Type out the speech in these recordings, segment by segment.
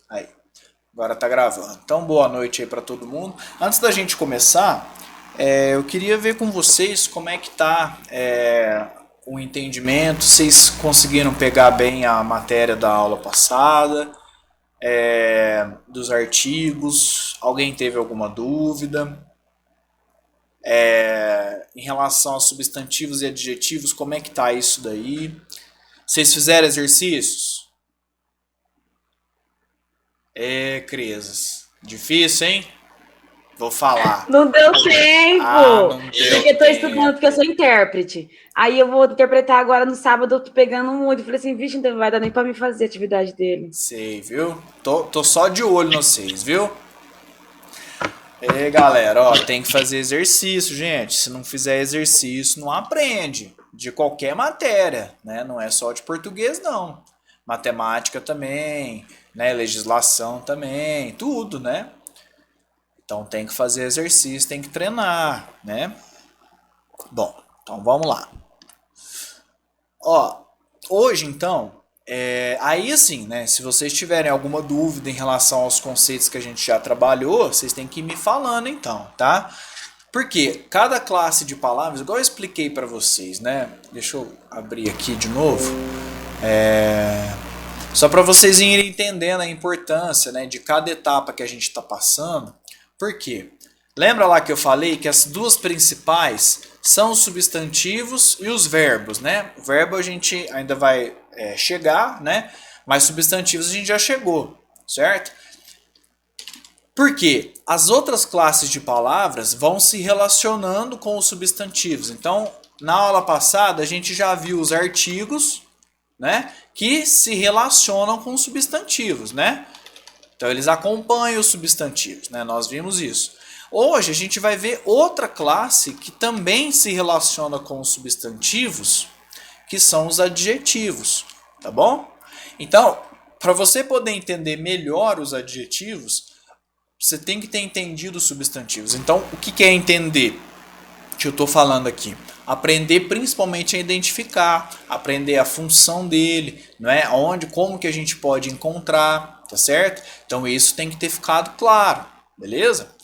Aí, agora tá gravando. Então, boa noite aí pra todo mundo. Antes da gente começar, eu queria ver com vocês como é que tá o entendimento. Vocês conseguiram pegar bem a matéria da aula passada, dos artigos? Alguém teve alguma dúvida? Em relação a substantivos e adjetivos, como é que tá isso daí? Vocês fizeram exercícios? Crisas. Difícil, hein? Vou falar. Não deu Ah, tempo! não Porque deu eu tô estudando, porque eu tempo. sou intérprete. Aí eu vou interpretar agora no sábado, eu tô pegando muito. Falei assim, vixe, então não vai dar nem pra me fazer a atividade dele. Sei, viu? Tô só de olho nos vocês, viu? Galera, ó, tem que fazer exercício, gente. Se não fizer exercício, não aprende. De qualquer matéria, né? Não é só de português, não. Matemática também, né? Legislação também, tudo, né? Então tem que fazer exercício, tem que treinar, né? Bom, então vamos lá. Ó, hoje então, aí assim, né? Se vocês tiverem alguma dúvida em relação aos conceitos que a gente já trabalhou, vocês têm que ir me falando então, tá? Porque cada classe de palavras, igual eu expliquei para vocês, né? Deixa eu abrir aqui de novo. Só para vocês irem entendendo a importância, né, de cada etapa que a gente está passando. Por quê? Lembra lá que eu falei que as duas principais são os substantivos e os verbos, né? O verbo a gente ainda vai chegar, né? Mas substantivos a gente já chegou, certo? Porque as outras classes de palavras vão se relacionando com os substantivos. Então, na aula passada a gente já viu os artigos, né, que se relacionam com os substantivos, né? Então eles acompanham os substantivos, né? Nós vimos isso. Hoje a gente vai ver outra classe que também se relaciona com os substantivos, que são os adjetivos, tá bom? Então, para você poder entender melhor os adjetivos, você tem que ter entendido os substantivos. Então, o que é entender? Que eu estou falando aqui. Aprender principalmente a identificar, aprender a função dele, não é? Onde, como que a gente pode encontrar, tá certo? Então isso tem que ter ficado claro, beleza?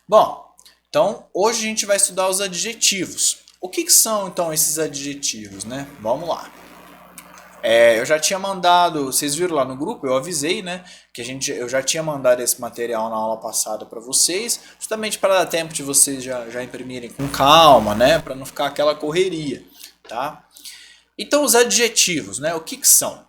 Bom, então hoje a gente vai estudar os adjetivos. O que são então esses adjetivos, né? Vamos lá. Eu já tinha mandado, vocês viram lá no grupo, eu avisei, né, que eu já tinha mandado esse material na aula passada para vocês, justamente para dar tempo de vocês já imprimirem com calma, né, para não ficar aquela correria, tá? Então os adjetivos, né, o que são?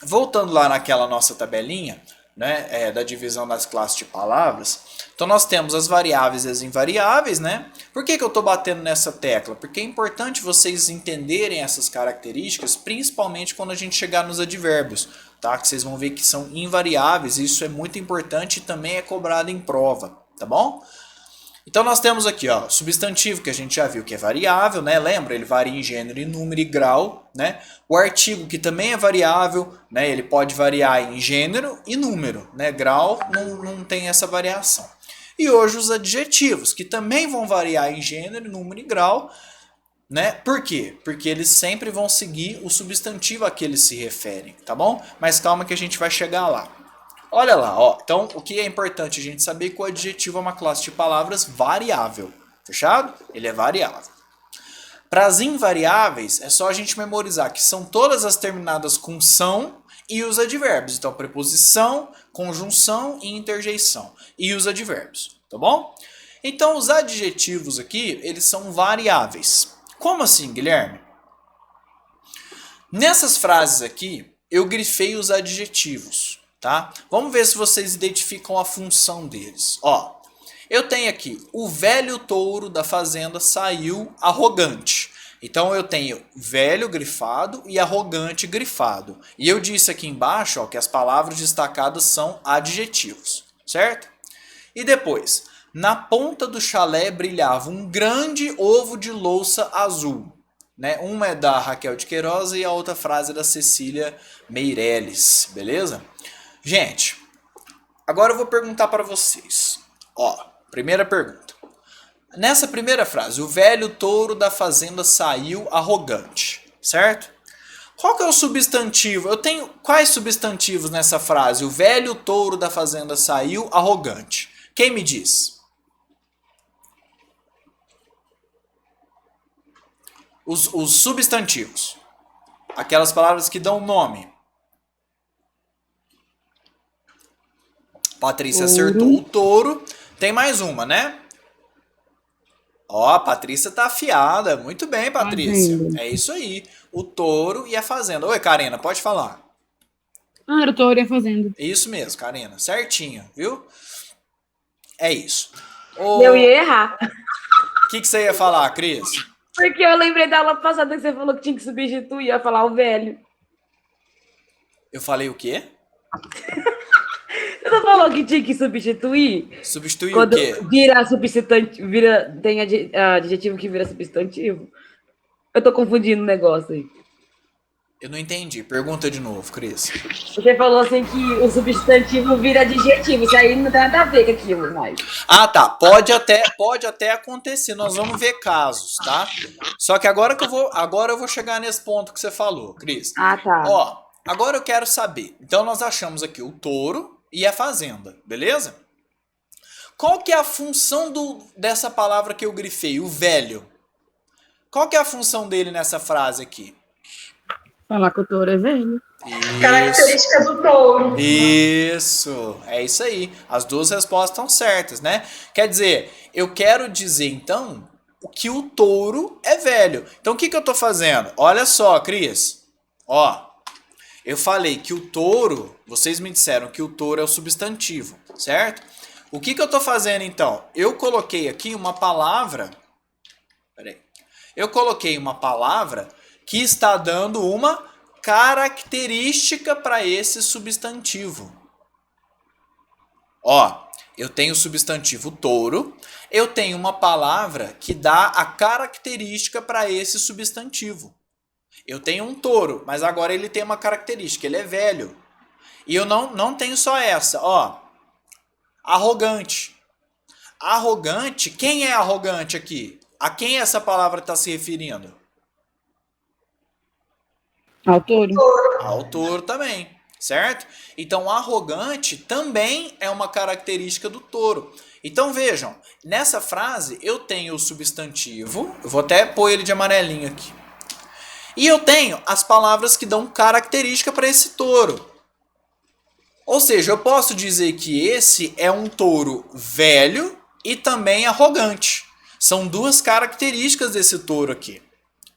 Voltando lá naquela nossa tabelinha, né, da divisão das classes de palavras, então nós temos as variáveis e as invariáveis, né? Por que eu estou batendo nessa tecla? Porque é importante vocês entenderem essas características, principalmente quando a gente chegar nos advérbios, tá? Que vocês vão ver que são invariáveis, e isso é muito importante e também é cobrado em prova, tá bom? Então nós temos aqui, ó, substantivo que a gente já viu que é variável, né? Lembra? Ele varia em gênero e número e grau, né? O artigo que também é variável, né? Ele pode variar em gênero e número, né? Grau não tem essa variação. E hoje os adjetivos, que também vão variar em gênero, número e grau, né? Por quê? Porque eles sempre vão seguir o substantivo a que eles se referem, tá bom? Mas calma que a gente vai chegar lá. Olha lá, ó. Então, o que é importante a gente saber é que o adjetivo é uma classe de palavras variável. Fechado? Ele é variável. Para as invariáveis, é só a gente memorizar que são todas as terminadas com são e os advérbios. Então, preposição, conjunção e interjeição. E os advérbios, tá bom? Então, os adjetivos aqui, eles são variáveis. Como assim, Guilherme? Nessas frases aqui, eu grifei os adjetivos, tá? Vamos ver se vocês identificam a função deles. Ó, eu tenho aqui, o velho touro da fazenda saiu arrogante. Então eu tenho velho grifado e arrogante grifado. E eu disse aqui embaixo, ó, que as palavras destacadas são adjetivos, certo? E depois, na ponta do chalé brilhava um grande ovo de louça azul. Né? Uma é da Raquel de Queiroz e a outra frase é da Cecília Meirelles, beleza? Gente, agora eu vou perguntar para vocês. Ó, primeira pergunta. Nessa primeira frase, o velho touro da fazenda saiu arrogante, certo? Qual que é o substantivo? Eu tenho quais substantivos nessa frase? O velho touro da fazenda saiu arrogante. Quem me diz? Os substantivos. Aquelas palavras que dão nome. Patrícia acertou o touro. Tem mais uma, né? Ó, a Patrícia tá afiada. Muito bem, Patrícia. É isso aí. O touro e a fazenda. Oi, Karina, pode falar. Ah, era o touro e a fazenda. Isso mesmo, Karina. Certinho, viu? É isso. Eu ia errar. O que você ia falar, Cris? Porque eu lembrei da aula passada que você falou que tinha que substituir, ia falar o velho. Eu falei o quê? Você não falou que tinha que substituir? Substituir Quando o quê? vira substantivo, tem adjetivo que vira substantivo. Eu tô confundindo o negócio aí. Eu não entendi. Pergunta de novo, Cris. Você falou assim que o substantivo vira adjetivo. Isso aí não tem nada a ver com aquilo mais. Ah, tá. Pode até acontecer. Nós vamos ver casos, tá? Só que agora eu vou chegar nesse ponto que você falou, Cris. Ah, tá. Ó, agora eu quero saber. Então nós achamos aqui o touro e a fazenda, beleza? Qual que é a função dessa palavra que eu grifei, o velho? Qual que é a função dele nessa frase aqui? Falar que o touro é velho. Característica do touro. Isso, é isso aí. As duas respostas estão certas, né? Quer dizer, eu quero dizer então que o touro é velho. Então o que eu tô fazendo? Olha só, Cris. Ó, eu falei que o touro, vocês me disseram que o touro é o substantivo, certo? O que eu tô fazendo então? Eu coloquei aqui uma palavra. Peraí. Eu coloquei uma palavra que está dando uma característica para esse substantivo. Ó, eu tenho o substantivo touro, eu tenho uma palavra que dá a característica para esse substantivo. Eu tenho um touro, mas agora ele tem uma característica, ele é velho. E eu não tenho só essa, ó. Arrogante. Arrogante, quem é arrogante aqui? A quem essa palavra está se referindo? Ao touro. Ao touro também, certo? Então, arrogante também é uma característica do touro. Então, vejam, nessa frase eu tenho o substantivo, eu vou até pôr ele de amarelinho aqui. E eu tenho as palavras que dão característica para esse touro. Ou seja, eu posso dizer que esse é um touro velho e também arrogante. São duas características desse touro aqui.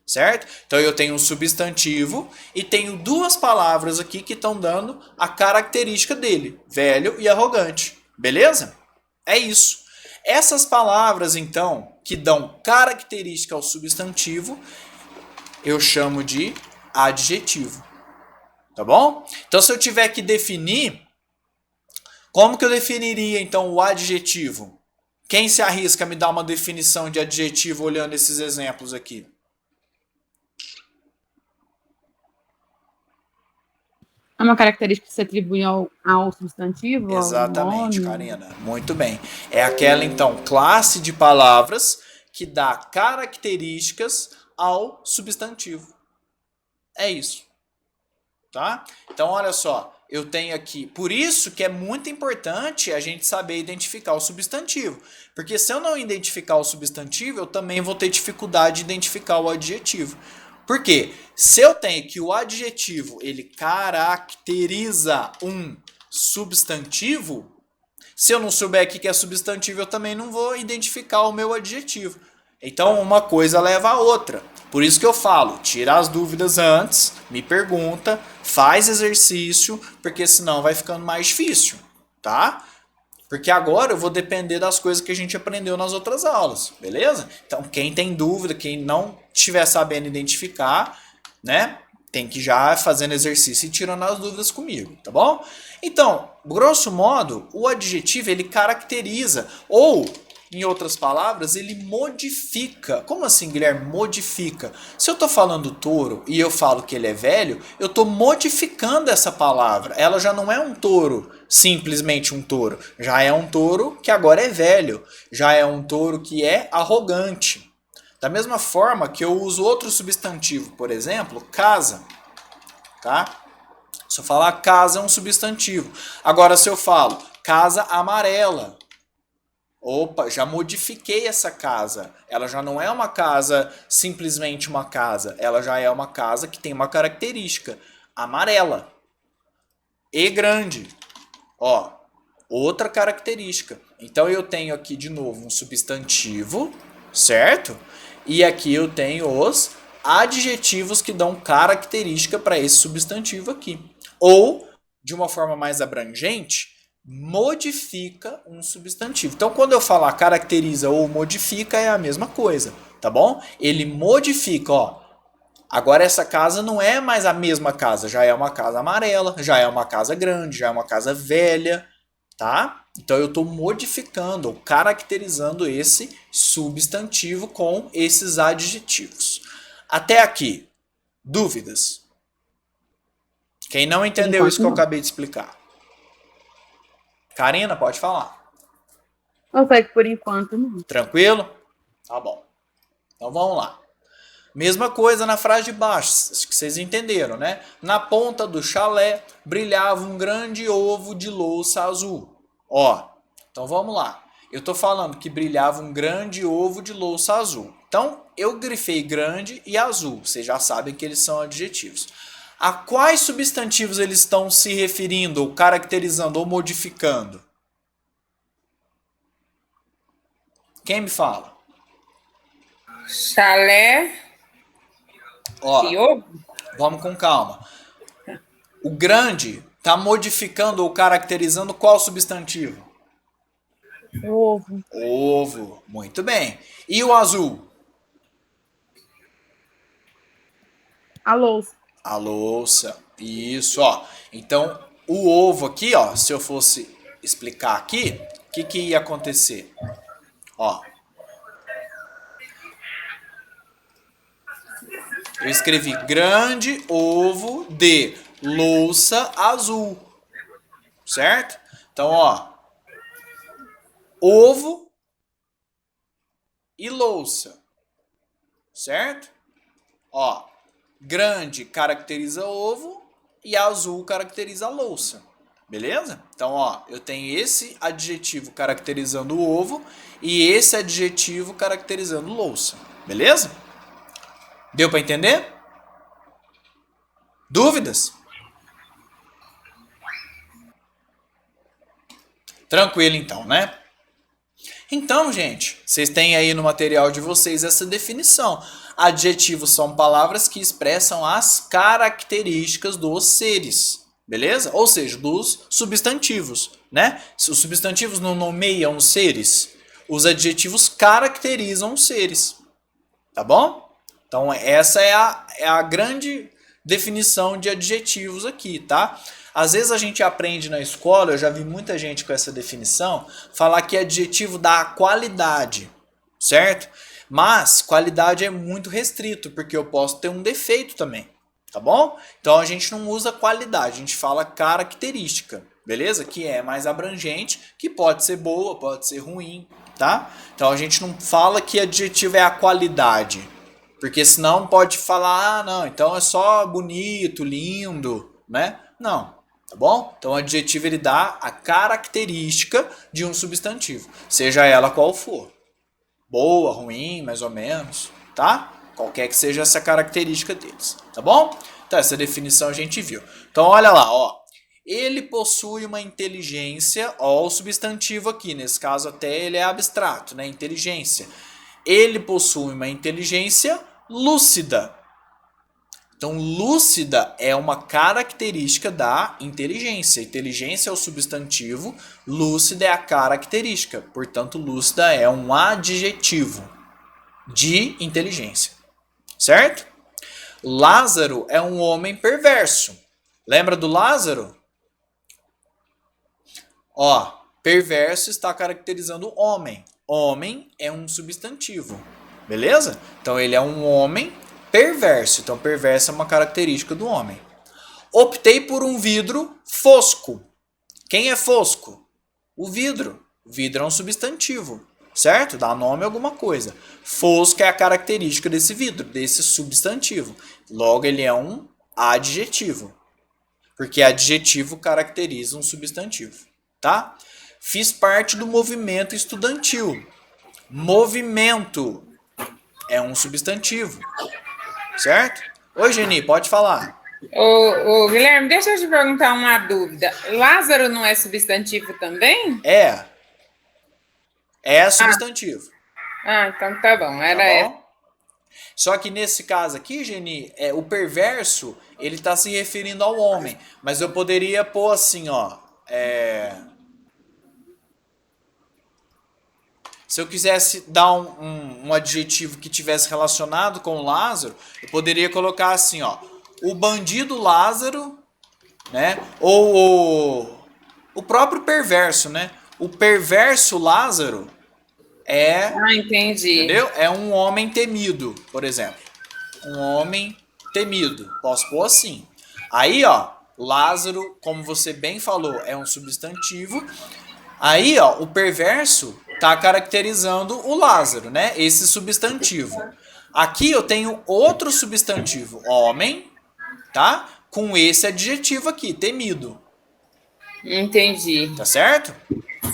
Certo? Então eu tenho um substantivo e tenho duas palavras aqui que estão dando a característica dele, velho e arrogante. Beleza? É isso. Essas palavras, então, que dão característica ao substantivo, eu chamo de adjetivo. Tá bom? Então se eu tiver que definir, como que eu definiria então o adjetivo? Quem se arrisca a me dar uma definição de adjetivo olhando esses exemplos aqui? É uma característica que se atribui ao substantivo? Exatamente, Karina. Muito bem. É aquela, então, classe de palavras que dá características ao substantivo. É isso. Tá? Então, olha só. Eu tenho aqui... Por isso que é muito importante a gente saber identificar o substantivo. Porque se eu não identificar o substantivo, eu também vou ter dificuldade de identificar o adjetivo. Por quê? Se eu tenho que o adjetivo ele caracteriza um substantivo, se eu não souber o que é substantivo, eu também não vou identificar o meu adjetivo. Então uma coisa leva a outra. Por isso que eu falo, tira as dúvidas antes, me pergunta, faz exercício, porque senão vai ficando mais difícil, tá? Porque agora eu vou depender das coisas que a gente aprendeu nas outras aulas, beleza? Então quem tem dúvida, quem não estiver sabendo identificar, né, tem que já fazendo exercício e tirando as dúvidas comigo, tá bom? Então, grosso modo, o adjetivo ele caracteriza, ou, em outras palavras, ele modifica. Como assim, Guilherme? Modifica. Se eu estou falando touro e eu falo que ele é velho, eu estou modificando essa palavra. Ela já não é um touro, simplesmente um touro. Já é um touro que agora é velho. Já é um touro que é arrogante. Da mesma forma que eu uso outro substantivo, por exemplo, casa. tá? Se eu falar casa é um substantivo. Agora, se eu falo casa amarela, opa, já modifiquei essa casa. Ela já não é uma casa, simplesmente uma casa. Ela já é uma casa que tem uma característica amarela. E grande. Ó, outra característica. Então eu tenho aqui de novo um substantivo, certo? E aqui eu tenho os adjetivos que dão característica para esse substantivo aqui. Ou, de uma forma mais abrangente, modifica um substantivo. Então, quando eu falar caracteriza ou modifica, é a mesma coisa, tá bom? Ele modifica, ó. Agora essa casa não é mais a mesma casa, já é uma casa amarela, já é uma casa grande, já é uma casa velha, tá? Então eu estou modificando ou caracterizando esse substantivo com esses adjetivos. Até aqui, dúvidas? Quem não entendeu isso que eu acabei de explicar? Karina, pode falar. Não sei que por enquanto não. Tranquilo? Tá bom. Então vamos lá. Mesma coisa na frase de baixo, acho que vocês entenderam, né? Na ponta do chalé brilhava um grande ovo de louça azul. Ó, então vamos lá. Eu tô falando que brilhava um grande ovo de louça azul. Então eu grifei grande e azul. Vocês já sabem que eles são adjetivos. A quais substantivos eles estão se referindo, ou caracterizando, ou modificando? Quem me fala? Chalé Ó, e ovo. vamos com calma. O grande está modificando ou caracterizando qual substantivo? Ovo. Ovo. Muito bem. E o azul? A louça. A louça. Isso, ó. Então, o ovo aqui, ó, se eu fosse explicar aqui, o que ia acontecer? Ó. Eu escrevi grande ovo de louça azul. Certo? Então, ó. Ovo e louça. Certo? Ó. Grande caracteriza ovo e azul caracteriza a louça. Beleza? Então, ó, eu tenho esse adjetivo caracterizando o ovo e esse adjetivo caracterizando louça. Beleza? Deu para entender? Dúvidas? Tranquilo então, né? Então, gente, vocês têm aí no material de vocês essa definição. Adjetivos são palavras que expressam as características dos seres, beleza? Ou seja, dos substantivos, né? Se os substantivos não nomeiam os seres, os adjetivos caracterizam os seres, tá bom? Então essa é a grande definição de adjetivos aqui, tá? Às vezes a gente aprende na escola, eu já vi muita gente com essa definição, falar que adjetivo dá a qualidade, certo? Mas qualidade é muito restrito, porque eu posso ter um defeito também, tá bom? Então a gente não usa qualidade, a gente fala característica, beleza? Que é mais abrangente, que pode ser boa, pode ser ruim, tá? Então a gente não fala que adjetivo é a qualidade, porque senão pode falar, ah, não, então é só bonito, lindo, né? Não, tá bom? Então o adjetivo ele dá a característica de um substantivo, seja ela qual for. Boa, ruim, mais ou menos, tá? Qualquer que seja essa característica deles, tá bom? Então essa definição a gente viu. Então olha lá, ó. Ele possui uma inteligência, ó, o substantivo aqui, nesse caso até ele é abstrato, né? Inteligência. Ele possui uma inteligência lúcida. Então, lúcida é uma característica da inteligência. Inteligência é o substantivo, lúcida é a característica. Portanto, lúcida é um adjetivo de inteligência. Certo? Lázaro é um homem perverso. Lembra do Lázaro? Ó, perverso está caracterizando o homem. Homem é um substantivo. Beleza? Então, ele é um homem perverso. Então, perverso é uma característica do homem. Optei por um vidro fosco. Quem é fosco? O vidro. O vidro é um substantivo, certo? Dá nome a alguma coisa. Fosco é a característica desse vidro, desse substantivo. Logo, ele é um adjetivo. Porque adjetivo caracteriza um substantivo, tá? Fiz parte do movimento estudantil. Movimento é um substantivo, certo? Oi, Geni, pode falar. Ô, Guilherme, deixa eu te perguntar uma dúvida. Lázaro não é substantivo também? É substantivo. Então tá bom. Tá bom? Só que nesse caso aqui, Geni, o perverso, ele está se referindo ao homem. Mas eu poderia pôr assim, ó. Se eu quisesse dar um adjetivo que tivesse relacionado com o Lázaro, eu poderia colocar assim, ó. O bandido Lázaro, né? Ou o próprio perverso, né? O perverso Lázaro entendi. Entendeu? É um homem temido, por exemplo. Um homem temido. Posso pôr assim. Aí, ó, Lázaro, como você bem falou, é um substantivo. Aí, ó, o perverso tá caracterizando o Lázaro, né? Esse substantivo. Aqui eu tenho outro substantivo, homem, tá? Com esse adjetivo aqui, temido. Entendi. Tá certo?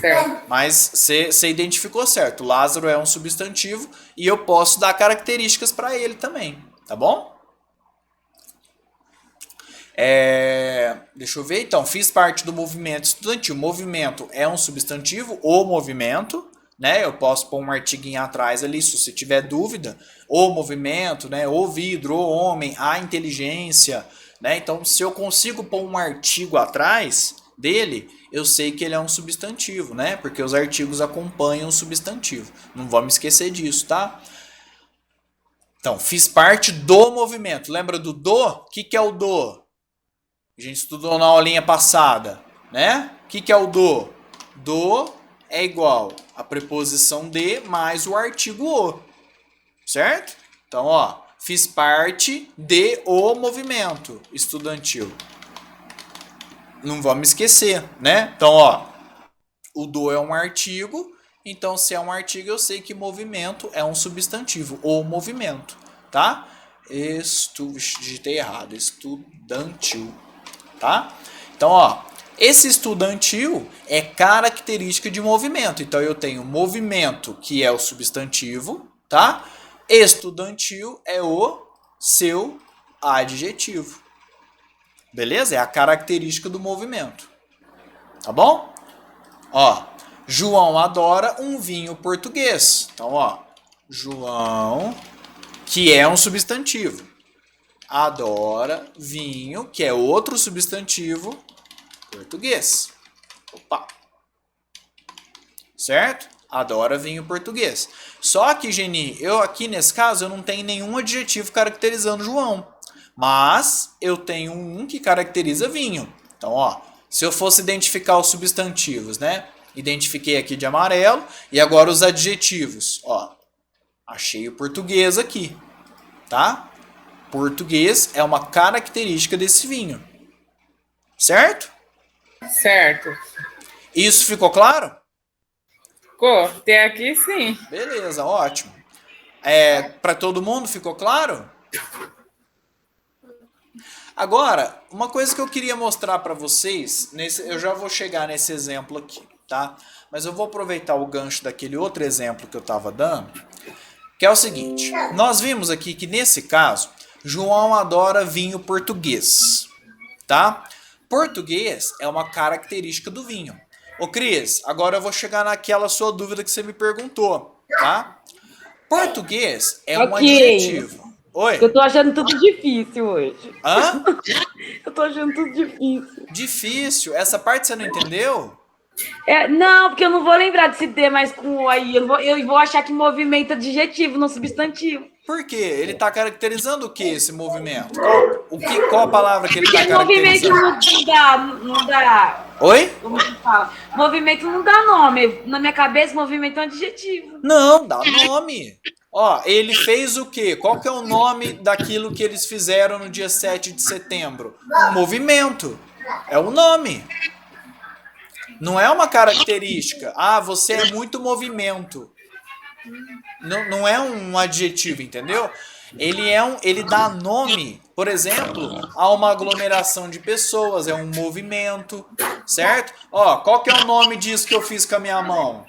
Certo. Mas você identificou certo. Lázaro é um substantivo e eu posso dar características para ele também, tá bom? Deixa eu ver, então. Fiz parte do movimento estudantil. Movimento é um substantivo, o movimento, né? Eu posso pôr um artiguinho atrás ali, se você tiver dúvida. O movimento, né? O vidro, o homem, a inteligência, né? Então, se eu consigo pôr um artigo atrás dele, eu sei que ele é um substantivo, né? Porque os artigos acompanham o substantivo. Não vamos esquecer disso, tá? Então, fiz parte do movimento. Lembra do do? O que é o do? A gente estudou na aulinha passada, né? O que é o do? Do é igual a preposição de mais o artigo o, certo? Então, ó, fiz parte de o movimento estudantil. Não vamos esquecer, né? Então, ó, o do é um artigo, então se é um artigo eu sei que movimento é um substantivo, o movimento, tá? Digitei errado, estudantil, tá? Então, ó, esse estudantil é característica de movimento. Então, eu tenho movimento, que é o substantivo, tá? Estudantil é o seu adjetivo. Beleza? É a característica do movimento. Tá bom? Ó, João adora um vinho português. Então, ó, João, que é um substantivo. Adora vinho, que é outro substantivo português. Opa. Certo? Adora vinho português. Só que, Geni, eu aqui nesse caso eu não tenho nenhum adjetivo caracterizando João. Mas eu tenho um que caracteriza vinho. Então, ó, se eu fosse identificar os substantivos, né? Identifiquei aqui de amarelo. E agora os adjetivos. Ó, achei o português aqui. Tá? Português é uma característica desse vinho. Certo? Certo. Isso ficou claro? Ficou. Até aqui sim. Beleza, ótimo. Para todo mundo ficou claro? Agora, uma coisa que eu queria mostrar para vocês, eu já vou chegar nesse exemplo aqui, tá? Mas eu vou aproveitar o gancho daquele outro exemplo que eu estava dando, que é o seguinte. Nós vimos aqui que nesse caso, João adora vinho português, tá? Português é uma característica do vinho. Ô Cris, agora eu vou chegar naquela sua dúvida que você me perguntou, tá? Português é um adjetivo. Oi? Eu tô achando tudo difícil hoje. Hã? Eu tô achando tudo difícil. Difícil? Essa parte você não entendeu? Não, porque eu não vou lembrar desse D mais com o aí. Eu vou achar que movimento é adjetivo, não substantivo. Por quê? Ele tá caracterizando o que esse movimento? Qual a palavra que ele tá Movimento caracterizando? não dá. Oi? Como que fala? Movimento não dá nome. Na minha cabeça, movimento é um adjetivo. Não, dá nome. Ó, ele fez o quê? Qual que é o nome daquilo que eles fizeram no dia 7 de setembro? Um movimento. É o nome. Não é uma característica. Ah, você é muito movimento. Não é um adjetivo, entendeu? Ele dá nome, por exemplo, a uma aglomeração de pessoas, é um movimento, certo? Ó, qual que é o nome disso que eu fiz com a minha mão?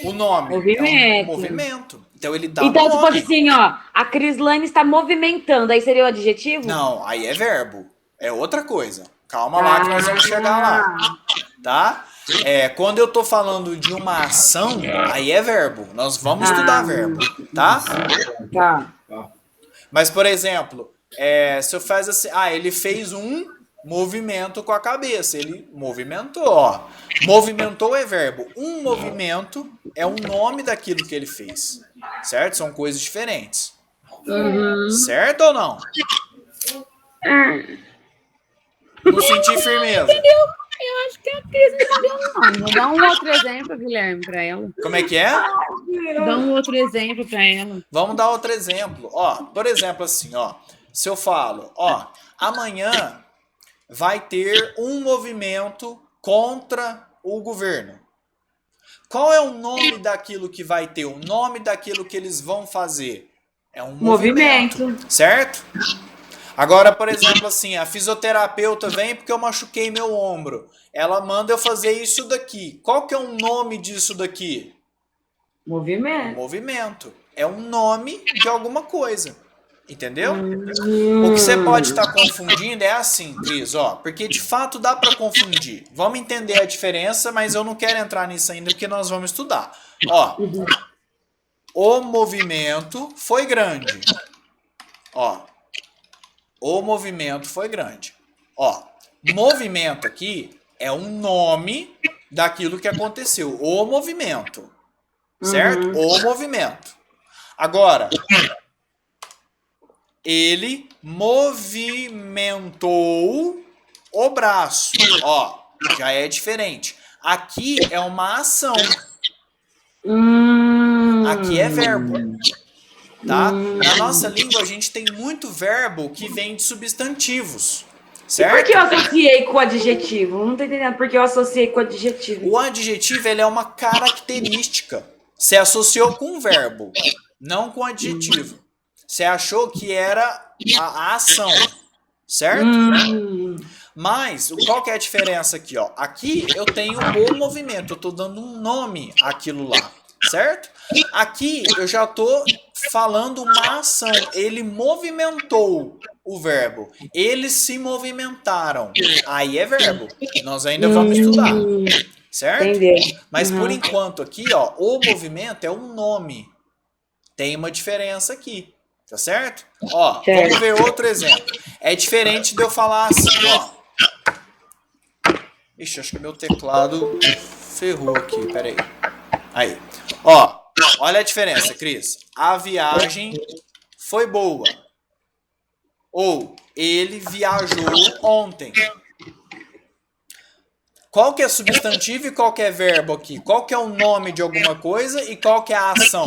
O nome é um movimento. Então ele dá Então, nome. se fosse assim, ó, a Crislane está movimentando, aí seria o adjetivo? Não, aí é verbo. É outra coisa. Calma lá que nós vamos chegar lá. Tá? Quando eu tô falando de uma ação, aí é verbo. Nós vamos estudar verbo, tá? Tá. Mas, por exemplo, se eu faz assim, ele fez um movimento com a cabeça, ele movimentou, ó. Movimentou é verbo. Um movimento é o nome daquilo que ele fez, certo? São coisas diferentes. Certo ou não? Não senti firmeza. Eu acho que a Cris não entendeu, não. Dá um outro exemplo, Guilherme, para ela. Como é que é? Dá um outro exemplo para ela. Vamos dar outro exemplo. Ó, por exemplo, assim, ó. Se eu falo, ó, amanhã vai ter um movimento contra o governo. Qual é o nome daquilo que vai ter? O nome daquilo que eles vão fazer? É um movimento. Certo? Agora, por exemplo, assim, a fisioterapeuta vem porque eu machuquei meu ombro. Ela manda eu fazer isso daqui. Qual que é o nome disso daqui? Movimento. Movimento. É um nome de alguma coisa. Entendeu? O que você pode estar confundindo é assim, Cris, ó. Porque de fato dá para confundir. Vamos entender a diferença, mas eu não quero entrar nisso ainda porque nós vamos estudar. Ó. O movimento foi grande. Ó. O movimento foi grande. Ó, movimento aqui é um nome daquilo que aconteceu. O movimento. Certo? O movimento. Agora, ele movimentou o braço. Ó, já é diferente. Aqui é uma ação. Aqui é verbo. Tá? Na nossa língua, a gente tem muito verbo que vem de substantivos. Certo? E por que eu associei com o adjetivo? Não tô entendendo por que eu associei com o adjetivo. O adjetivo ele é uma característica. Você associou com o verbo, não com o adjetivo. Você achou que era a ação. Certo? Mas, qual que é a diferença aqui? Ó? Aqui eu tenho o movimento. Eu estou dando um nome àquilo lá. Certo? Aqui eu já estou falando uma ação. Ele movimentou o verbo. Eles se movimentaram. Aí é verbo. Nós ainda vamos estudar. Certo? Entendi. Mas por enquanto aqui, ó, o movimento é um nome. Tem uma diferença aqui. Tá certo? Ó, vamos ver outro exemplo. É diferente de eu falar assim, ó. Ixi, acho que meu teclado ferrou aqui. Pera aí. Aí. Ó, olha a diferença, Cris. A viagem foi boa. Ou ele viajou ontem. Qual que é substantivo e qual que é verbo aqui? Qual que é o nome de alguma coisa e qual que é a ação?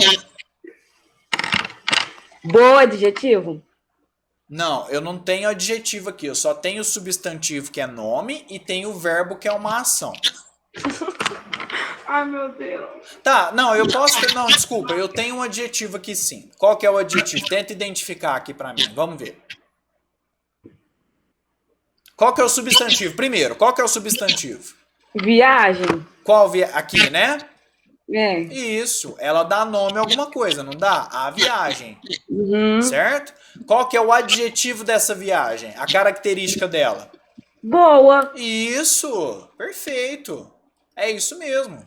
Boa, adjetivo? Não, eu não tenho adjetivo aqui. Eu só tenho o substantivo que é nome e tenho o verbo que é uma ação. Ai, meu Deus. Tá, não, eu posso... Não, desculpa, eu tenho um adjetivo aqui sim. Qual que é o adjetivo? Tenta identificar aqui pra mim, vamos ver. Qual que é o substantivo? Primeiro, qual que é o substantivo? Viagem. Aqui, né? É. Isso, ela dá nome a alguma coisa, não dá? A viagem. Certo? Qual que é o adjetivo dessa viagem? A característica dela? Boa. Isso, perfeito. É isso mesmo.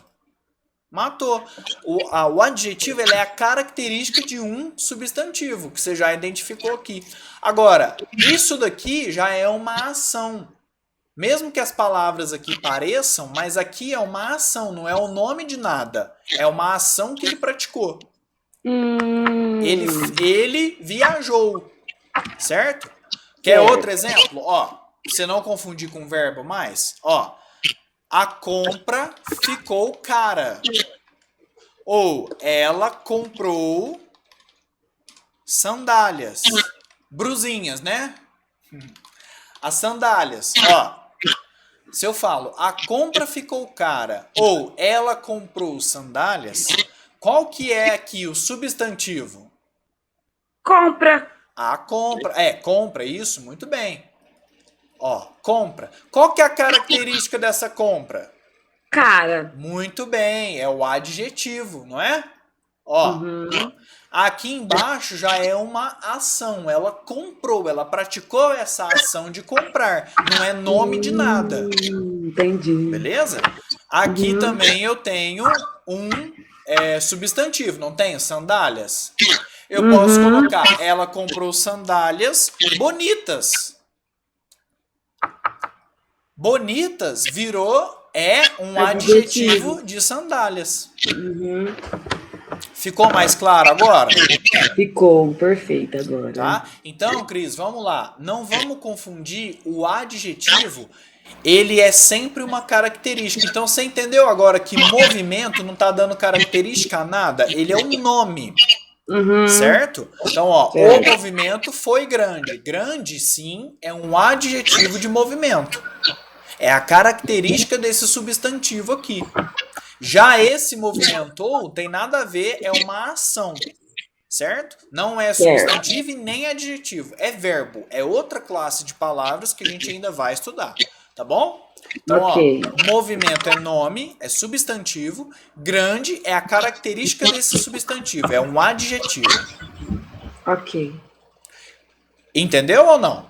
Matou. O adjetivo ele é a característica de um substantivo, que você já identificou aqui. Agora, isso daqui já é uma ação. Mesmo que as palavras aqui pareçam, mas aqui é uma ação, não é o nome de nada. É uma ação que ele praticou. Ele viajou. Certo? Quer outro exemplo? Ó, você não confundir com verbo mais. Ó, a compra ficou cara. Ou ela comprou sandálias. Brusinhas, né? As sandálias. Ó, se eu falo a compra ficou cara ou ela comprou sandálias, qual que é aqui o substantivo? Compra. A compra. Compra, isso, muito bem. Ó, compra. Qual que é a característica dessa compra? Cara. Muito bem, é o adjetivo, não é? Ó, aqui embaixo já é uma ação. Ela comprou, ela praticou essa ação de comprar. Não é nome de nada. Entendi. Beleza? Aqui também eu tenho um substantivo, não tenho? Sandálias. Eu posso colocar, ela comprou sandálias bonitas. Bonitas virou um adjetivo de sandálias. Ficou mais claro agora? Ficou perfeito agora. Tá? Então, Cris, vamos lá. Não vamos confundir o adjetivo. Ele é sempre uma característica. Então, você entendeu agora que movimento não está dando característica a nada? Ele é um nome. Certo? Então, ó, o movimento foi grande. Grande, sim, é um adjetivo de movimento. É a característica desse substantivo aqui. Já esse movimentou tem nada a ver, é uma ação. Certo? Não é substantivo e nem adjetivo. É verbo. É outra classe de palavras que a gente ainda vai estudar. Tá bom? Então, ó, movimento é nome, é substantivo. Grande é a característica desse substantivo. É um adjetivo. Ok. Entendeu ou não?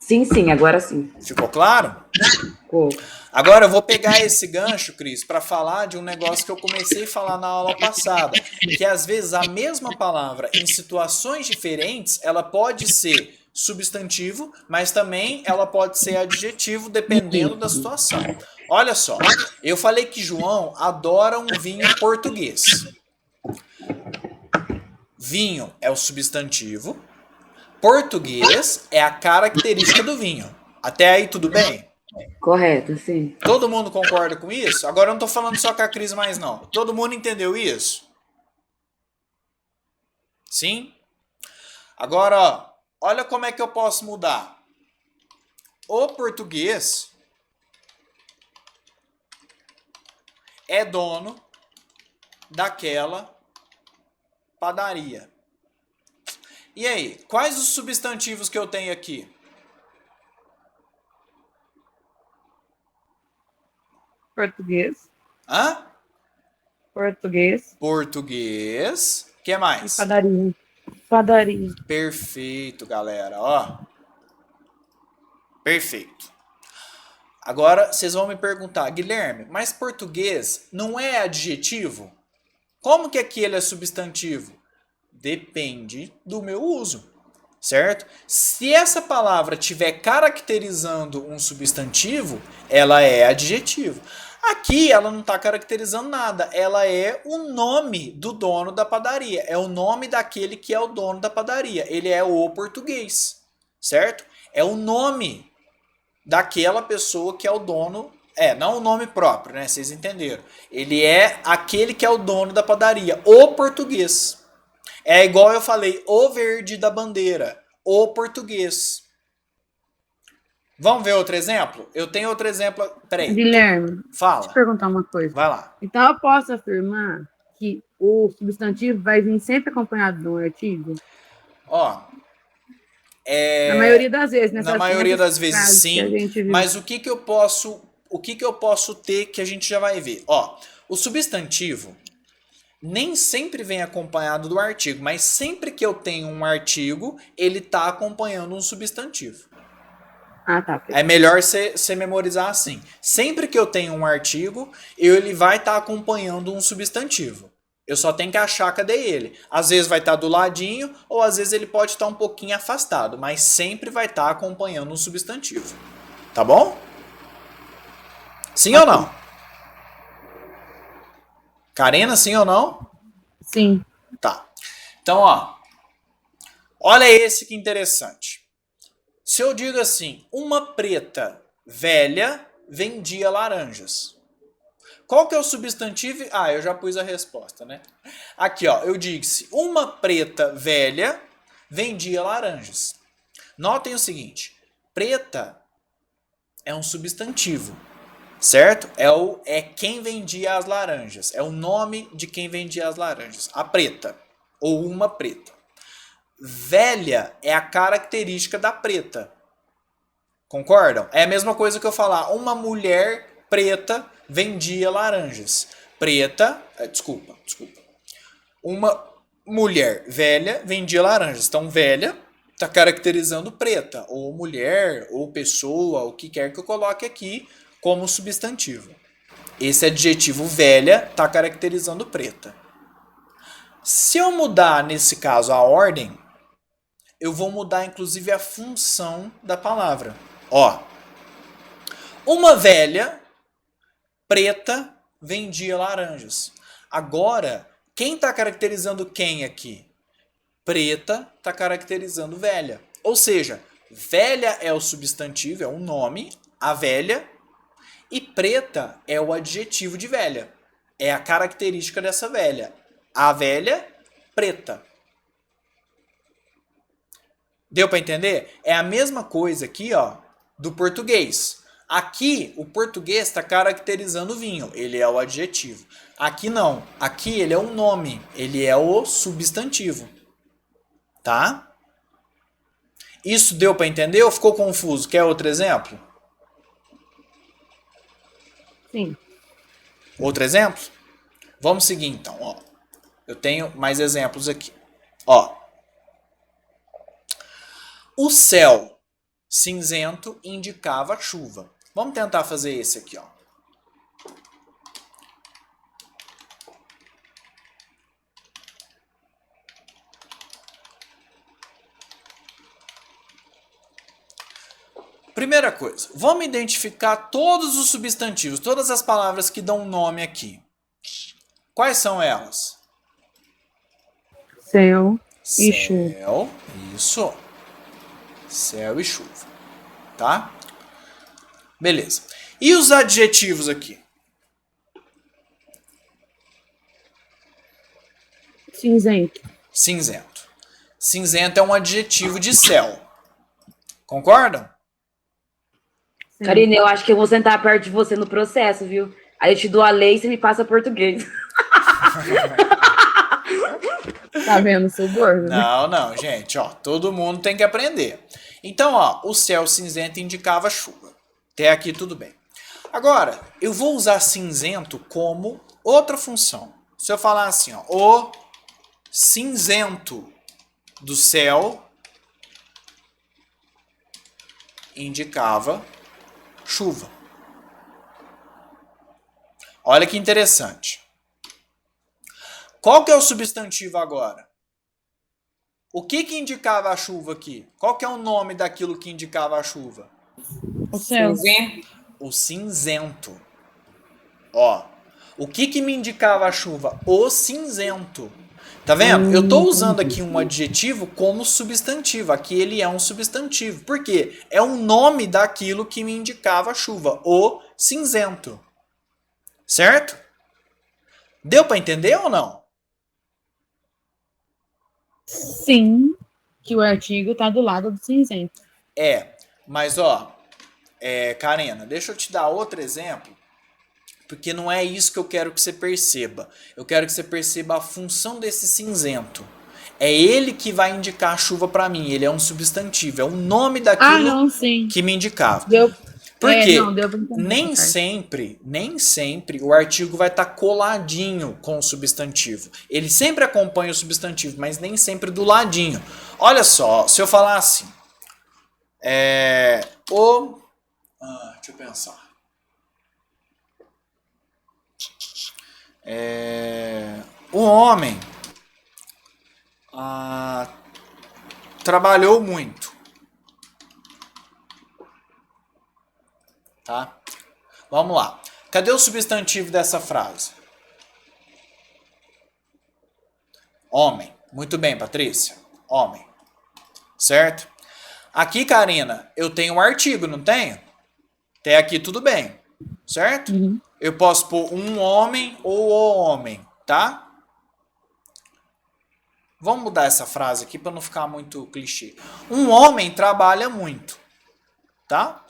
Sim, agora sim. Ficou claro? Ficou. Agora eu vou pegar esse gancho, Cris, para falar de um negócio que eu comecei a falar na aula passada, que às vezes a mesma palavra em situações diferentes, ela pode ser substantivo, mas também ela pode ser adjetivo dependendo da situação. Olha só, eu falei que João adora um vinho português. Vinho é o substantivo, português é a característica do vinho. Até aí tudo bem? Correto, sim. Todo mundo concorda com isso? Agora eu não tô falando só com a Cris mais não. Todo mundo entendeu isso? Sim? Agora, ó, olha como é que eu posso mudar. O português é dono daquela padaria. E aí, quais os substantivos que eu tenho aqui? Português. Hã? Português. Português. O que mais? E padaria. Padaria. Perfeito, galera. Ó. Perfeito. Agora, vocês vão me perguntar, Guilherme, mas português não é adjetivo? Como que aqui ele é substantivo? Depende do meu uso, certo? Se essa palavra estiver caracterizando um substantivo, ela é adjetivo. Aqui ela não está caracterizando nada, ela é o nome do dono da padaria, é o nome daquele que é o dono da padaria, ele é o português, certo? É o nome daquela pessoa que é o dono, não o nome próprio, né? Vocês entenderam? Ele é aquele que é o dono da padaria, o português. É igual eu falei, o verde da bandeira, o português. Vamos ver outro exemplo? Eu tenho outro exemplo. Peraí. Guilherme, Fala. deixa eu perguntar uma coisa. Vai lá. Então eu posso afirmar que o substantivo vai vir sempre acompanhado de um artigo? Ó. Na maioria das vezes, né? Na maioria das vezes sim. Mas o que eu posso ter que a gente já vai ver? Ó, o substantivo nem sempre vem acompanhado do artigo, mas sempre que eu tenho um artigo, ele está acompanhando um substantivo. Ah, tá. É melhor você memorizar assim. Sempre que eu tenho um artigo, ele vai estar acompanhando um substantivo. Eu só tenho que achar cadê ele. Às vezes vai estar do ladinho, ou às vezes ele pode estar um pouquinho afastado, mas sempre vai estar acompanhando um substantivo. Tá bom? Sim ou não? Karina, sim ou não? Sim. Tá. Então, ó. Olha esse que interessante. Se eu digo assim, uma preta velha vendia laranjas. Qual que é o substantivo? Ah, eu já pus a resposta, né? Aqui, ó, eu disse, uma preta velha vendia laranjas. Notem o seguinte, preta é um substantivo, certo? É quem vendia as laranjas, é o nome de quem vendia as laranjas, a preta, ou uma preta. velha é a característica da preta. Concordam? É a mesma coisa que eu falar, uma mulher preta vendia laranjas. Desculpa. Uma mulher velha vendia laranjas. Então, velha está caracterizando preta, ou mulher, ou pessoa, o que quer que eu coloque aqui como substantivo. Esse adjetivo velha está caracterizando preta. Se eu mudar, nesse caso, a ordem, eu vou mudar, inclusive, a função da palavra. Ó, uma velha preta vendia laranjas. Agora, quem está caracterizando quem aqui? Preta está caracterizando velha. Ou seja, velha é o substantivo, é um nome, a velha, e preta é o adjetivo de velha. É a característica dessa velha. A velha preta. Deu para entender? É a mesma coisa aqui, ó, do português. Aqui, o português está caracterizando o vinho. Ele é o adjetivo. Aqui não. Aqui ele é um nome. Ele é o substantivo. Tá? Isso deu para entender ou ficou confuso? Quer outro exemplo? Sim. Outro exemplo? Vamos seguir então. Ó. Eu tenho mais exemplos aqui. Ó. O céu cinzento indicava chuva. Vamos tentar fazer esse aqui, ó. Primeira coisa, vamos identificar todos os substantivos, todas as palavras que dão nome aqui. Quais são elas? Céu e chuva. Céu, isso. Céu e chuva, tá? Beleza. E os adjetivos aqui? Cinzento. Cinzento. Cinzento é um adjetivo de céu. Concordam? Sim. Karine, eu acho que eu vou sentar perto de você no processo, viu? Aí eu te dou a lei e você me passa português. Tá vendo, seu gordo? Não, gente, ó, todo mundo tem que aprender. Então, ó, o céu cinzento indicava chuva. Até aqui tudo bem. Agora, eu vou usar cinzento como outra função. Se eu falar assim, ó, o cinzento do céu indicava chuva. Olha que interessante. Qual que é o substantivo agora? O que indicava a chuva aqui? Qual que é o nome daquilo que indicava a chuva? O céu. Cinzento. O cinzento. Ó, o que me indicava a chuva? O cinzento. Tá vendo? Eu tô usando aqui um adjetivo como substantivo. Aqui ele é um substantivo. Por quê? É o nome daquilo que me indicava a chuva. O cinzento. Certo? Deu para entender ou não? Sim, que o artigo tá do lado do cinzento. Mas ó, Karina, deixa eu te dar outro exemplo, porque não é isso que eu quero que você perceba. Eu quero que você perceba a função desse cinzento. É ele que vai indicar a chuva para mim. Ele é um substantivo, é o nome daquilo que me indicava. Deu. Porque Deu pra entender, nem sempre o artigo vai estar coladinho com o substantivo. Ele sempre acompanha o substantivo, mas nem sempre do ladinho. Olha só, se eu falar assim, deixa eu pensar. O homem trabalhou muito. Tá? Vamos lá. Cadê o substantivo dessa frase? Homem. Muito bem, Patrícia. Homem. Certo? Aqui, Karina, eu tenho um artigo, não tenho? Até aqui tudo bem. Certo? Uhum. Eu posso pôr um homem ou o homem, tá? Vamos mudar essa frase aqui para não ficar muito clichê. Um homem trabalha muito, tá?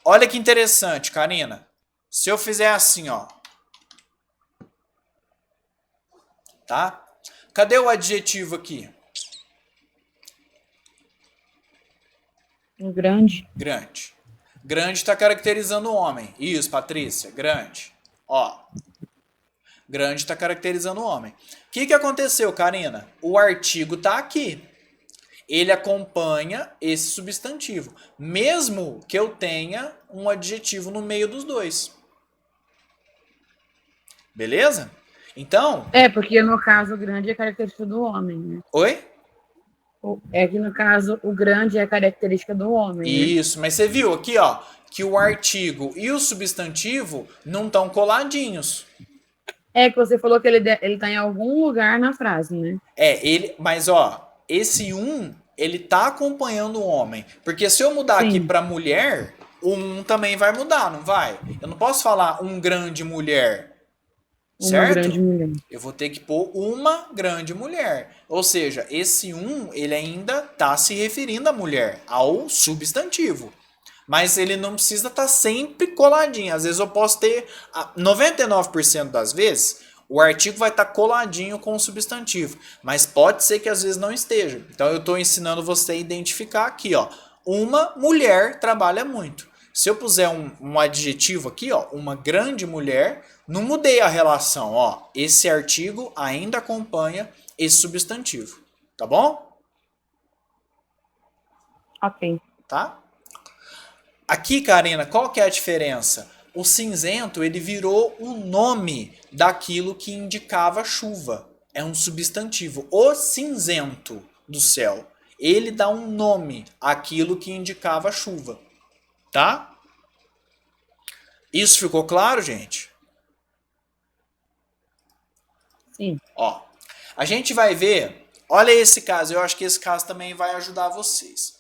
Olha que interessante, Karina. Se eu fizer assim, ó. Tá? Cadê o adjetivo aqui? Um grande. Grande. Grande está caracterizando o homem. Isso, Patrícia, grande. Ó, grande está caracterizando o homem. O que aconteceu, Karina? O artigo está aqui. Ele acompanha esse substantivo, mesmo que eu tenha um adjetivo no meio dos dois. Beleza? Então... Porque no caso o grande é característica do homem, né? Oi? É que no caso o grande é característica do homem, né? Isso, mas você viu aqui, ó, que o artigo e o substantivo não estão coladinhos. É que você falou que ele tá em algum lugar na frase, né? Mas ó, esse ele tá acompanhando o homem. Porque se eu mudar aqui para mulher, o também vai mudar, não vai? Eu não posso falar um grande mulher, certo? Uma grande mulher. Eu vou ter que pôr uma grande mulher. Ou seja, esse ele ainda tá se referindo à mulher, ao substantivo. Mas ele não precisa estar sempre coladinho. Às vezes eu posso ter... 99% das vezes, o artigo vai estar coladinho com o substantivo. Mas pode ser que às vezes não esteja. Então eu estou ensinando você a identificar aqui, ó. Uma mulher trabalha muito. Se eu puser um adjetivo aqui, ó, uma grande mulher, não mudei a relação, ó. Esse artigo ainda acompanha esse substantivo. Tá bom? Ok. Tá? Aqui, Karina, qual que é a diferença? O cinzento, ele virou o nome daquilo que indicava chuva. É um substantivo. O cinzento do céu. Ele dá um nome àquilo que indicava chuva. Tá? Isso ficou claro, gente? Sim. Ó, a gente vai ver... Olha esse caso. Eu acho que esse caso também vai ajudar vocês.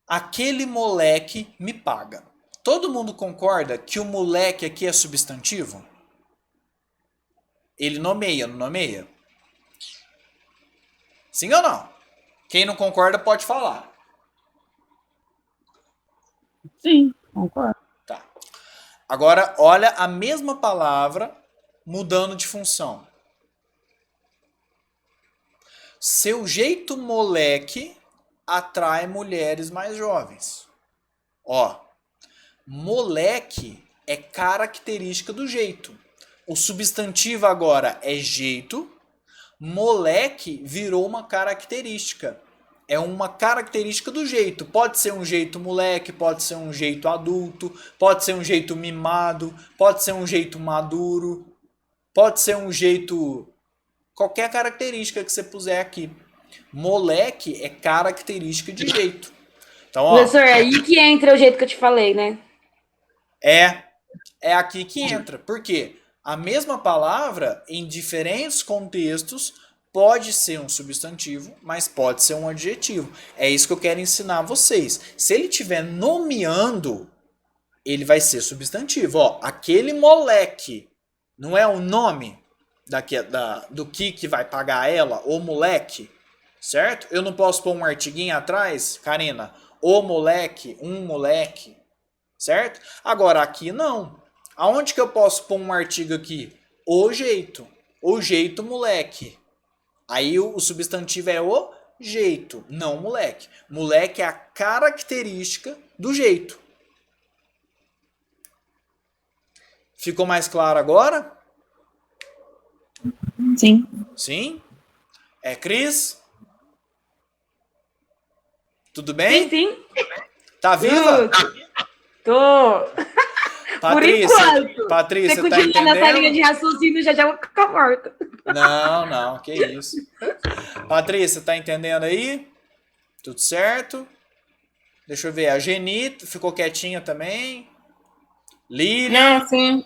Aquele moleque me paga. Todo mundo concorda que o moleque aqui é substantivo? Ele nomeia, não nomeia? Sim ou não? Quem não concorda pode falar. Sim, concordo. Tá. Agora, olha a mesma palavra mudando de função. Seu jeito moleque atrai mulheres mais jovens. Ó, moleque é característica do jeito. O substantivo agora é jeito. Moleque virou uma característica. É uma característica do jeito. Pode ser um jeito moleque, pode ser um jeito adulto, pode ser um jeito mimado, pode ser um jeito maduro, pode ser um jeito... Qualquer característica que você puser aqui. Moleque é característica de jeito. Então, ó, Professor, é aí que entra o jeito que eu te falei, né? É aqui que entra. Por quê? A mesma palavra, em diferentes contextos, pode ser um substantivo, mas pode ser um adjetivo. É isso que eu quero ensinar a vocês. Se ele estiver nomeando, ele vai ser substantivo. Ó, aquele moleque não é o nome do que vai pagar ela, o moleque, certo? Eu não posso pôr um artiguinho atrás, Karina, o moleque, um moleque, certo? Agora aqui não. Aonde que eu posso pôr um artigo aqui? O jeito moleque. Aí o substantivo é o jeito, não moleque. Moleque é a característica do jeito. Ficou mais claro agora? Sim. Sim? Cris? Tudo bem? Sim. Tá viva? Tô. Por Patrícia, você tá continuar nessa linha entendendo? de raciocínio, já vou ficar morta. Não, que isso. Patrícia, tá entendendo aí? Tudo certo? Deixa eu ver, a Geni ficou quietinha também. Lília. Não, sim.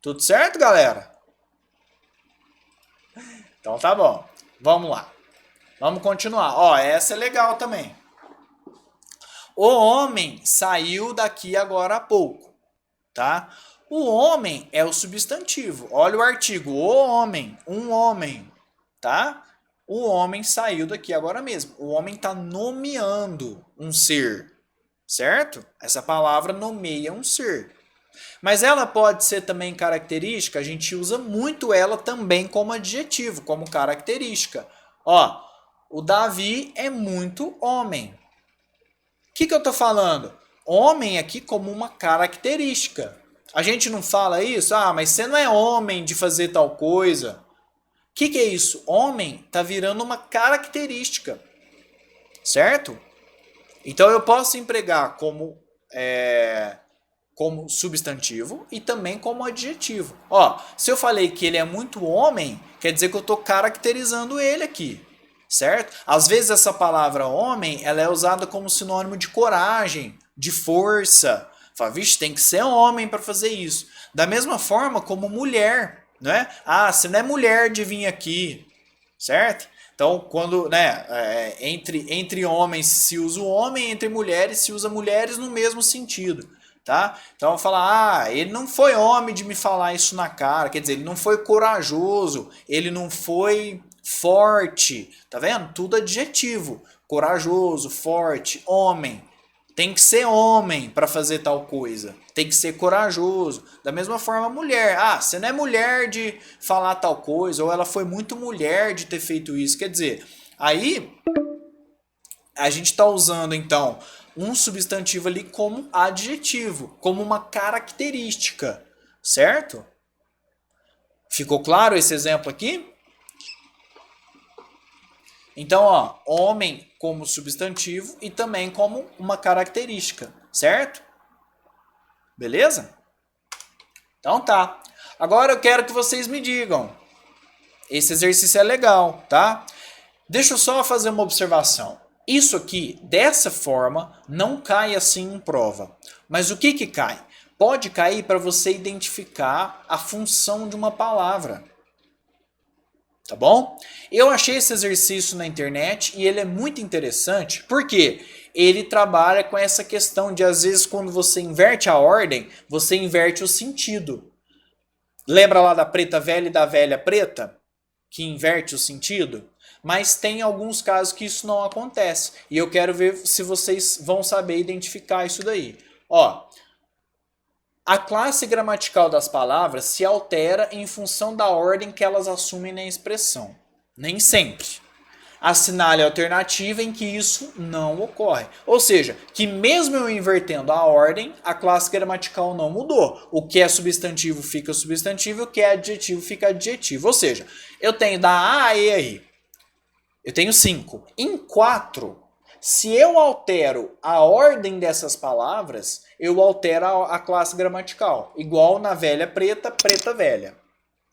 Tudo certo, galera? Então tá bom. Vamos lá. Vamos continuar. Ó, essa é legal também. O homem saiu daqui agora há pouco, tá? O homem é o substantivo. Olha o artigo. O homem, um homem, tá? O homem saiu daqui agora mesmo. O homem está nomeando um ser, certo? Essa palavra nomeia um ser. Mas ela pode ser também característica, a gente usa muito ela também como adjetivo, como característica. Ó, o Davi é muito homem. que eu tô falando? Homem aqui como uma característica. A gente não fala isso? Ah, mas você não é homem de fazer tal coisa. O que é isso? Homem tá virando uma característica. Certo? Então eu posso empregar como substantivo e também como adjetivo. Ó, se eu falei que ele é muito homem, quer dizer que eu estou caracterizando ele aqui, certo? Às vezes essa palavra homem, ela é usada como sinônimo de coragem, de força. Fala, vixe, tem que ser homem para fazer isso. Da mesma forma como mulher, né? Ah, você não é mulher de vir aqui, certo? Então, quando, né, entre homens se usa o homem, entre mulheres se usa mulheres no mesmo sentido. Tá? Então eu falar, ele não foi homem de me falar isso na cara, quer dizer, ele não foi corajoso, ele não foi forte, tá vendo? Tudo adjetivo, corajoso, forte, homem. Tem que ser homem para fazer tal coisa, tem que ser corajoso. Da mesma forma, mulher, você não é mulher de falar tal coisa, ou ela foi muito mulher de ter feito isso, quer dizer, aí a gente está usando então um substantivo ali como adjetivo, como uma característica, certo? Ficou claro esse exemplo aqui? Então, ó, homem como substantivo e também como uma característica, certo? Beleza? Então tá. Agora eu quero que vocês me digam. Esse exercício é legal, tá? Deixa eu só fazer uma observação. Isso aqui, dessa forma, não cai assim em prova. Mas o que cai? Pode cair para você identificar a função de uma palavra. Tá bom? Eu achei esse exercício na internet e ele é muito interessante porque ele trabalha com essa questão de, às vezes, quando você inverte a ordem, você inverte o sentido. Lembra lá da preta velha e da velha preta? Que inverte o sentido? Mas tem alguns casos que isso não acontece. E eu quero ver se vocês vão saber identificar isso daí. Ó, a classe gramatical das palavras se altera em função da ordem que elas assumem na expressão. Nem sempre. Assinale a alternativa em que isso não ocorre. Ou seja, que mesmo eu invertendo a ordem, a classe gramatical não mudou. O que é substantivo fica substantivo, o que é adjetivo fica adjetivo. Ou seja, eu tenho da A a E aí. Eu tenho 5. Em 4, se eu altero a ordem dessas palavras, eu altero a classe gramatical. Igual na velha preta, preta velha.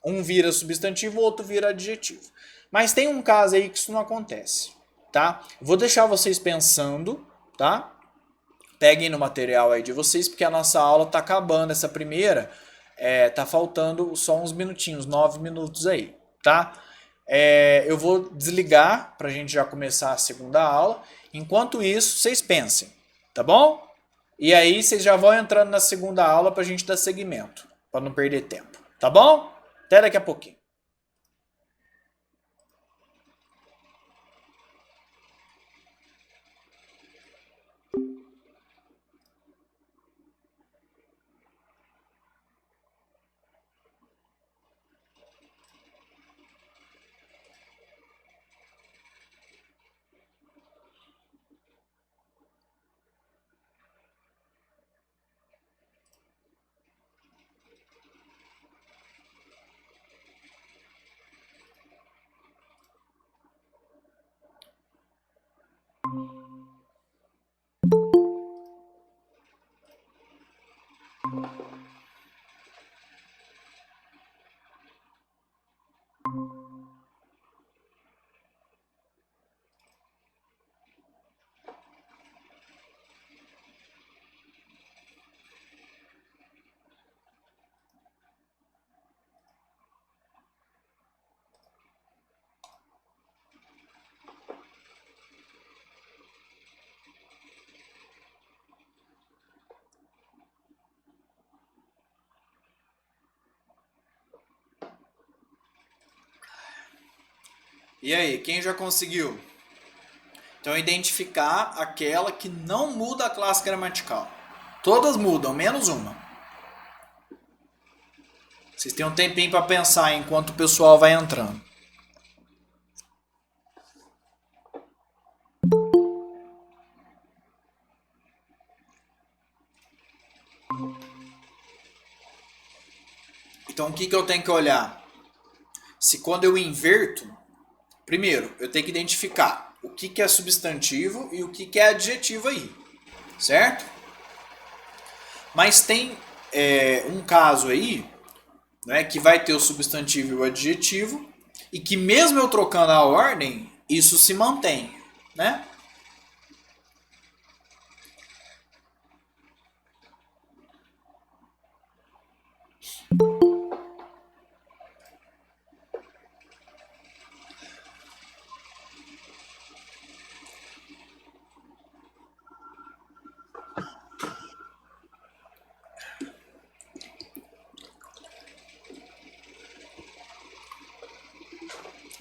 Um vira substantivo, o outro vira adjetivo. Mas tem um caso aí que isso não acontece, tá? Vou deixar vocês pensando, tá? Peguem no material aí de vocês, porque a nossa aula tá acabando, essa primeira. Tá faltando só uns minutinhos, 9 minutos aí, tá? Eu vou desligar para a gente já começar a segunda aula. Enquanto isso, vocês pensem, tá bom? E aí vocês já vão entrando na segunda aula para a gente dar seguimento, para não perder tempo, tá bom? Até daqui a pouquinho. E aí, quem já conseguiu? Então, identificar aquela que não muda a classe gramatical. Todas mudam, menos uma. Vocês têm um tempinho para pensar enquanto o pessoal vai entrando. Então, o que eu tenho que olhar? Se quando eu inverto, primeiro, eu tenho que identificar o que é substantivo e o que é adjetivo aí, certo? Mas tem um caso aí, né, que vai ter o substantivo e o adjetivo, e que mesmo eu trocando a ordem, isso se mantém, né?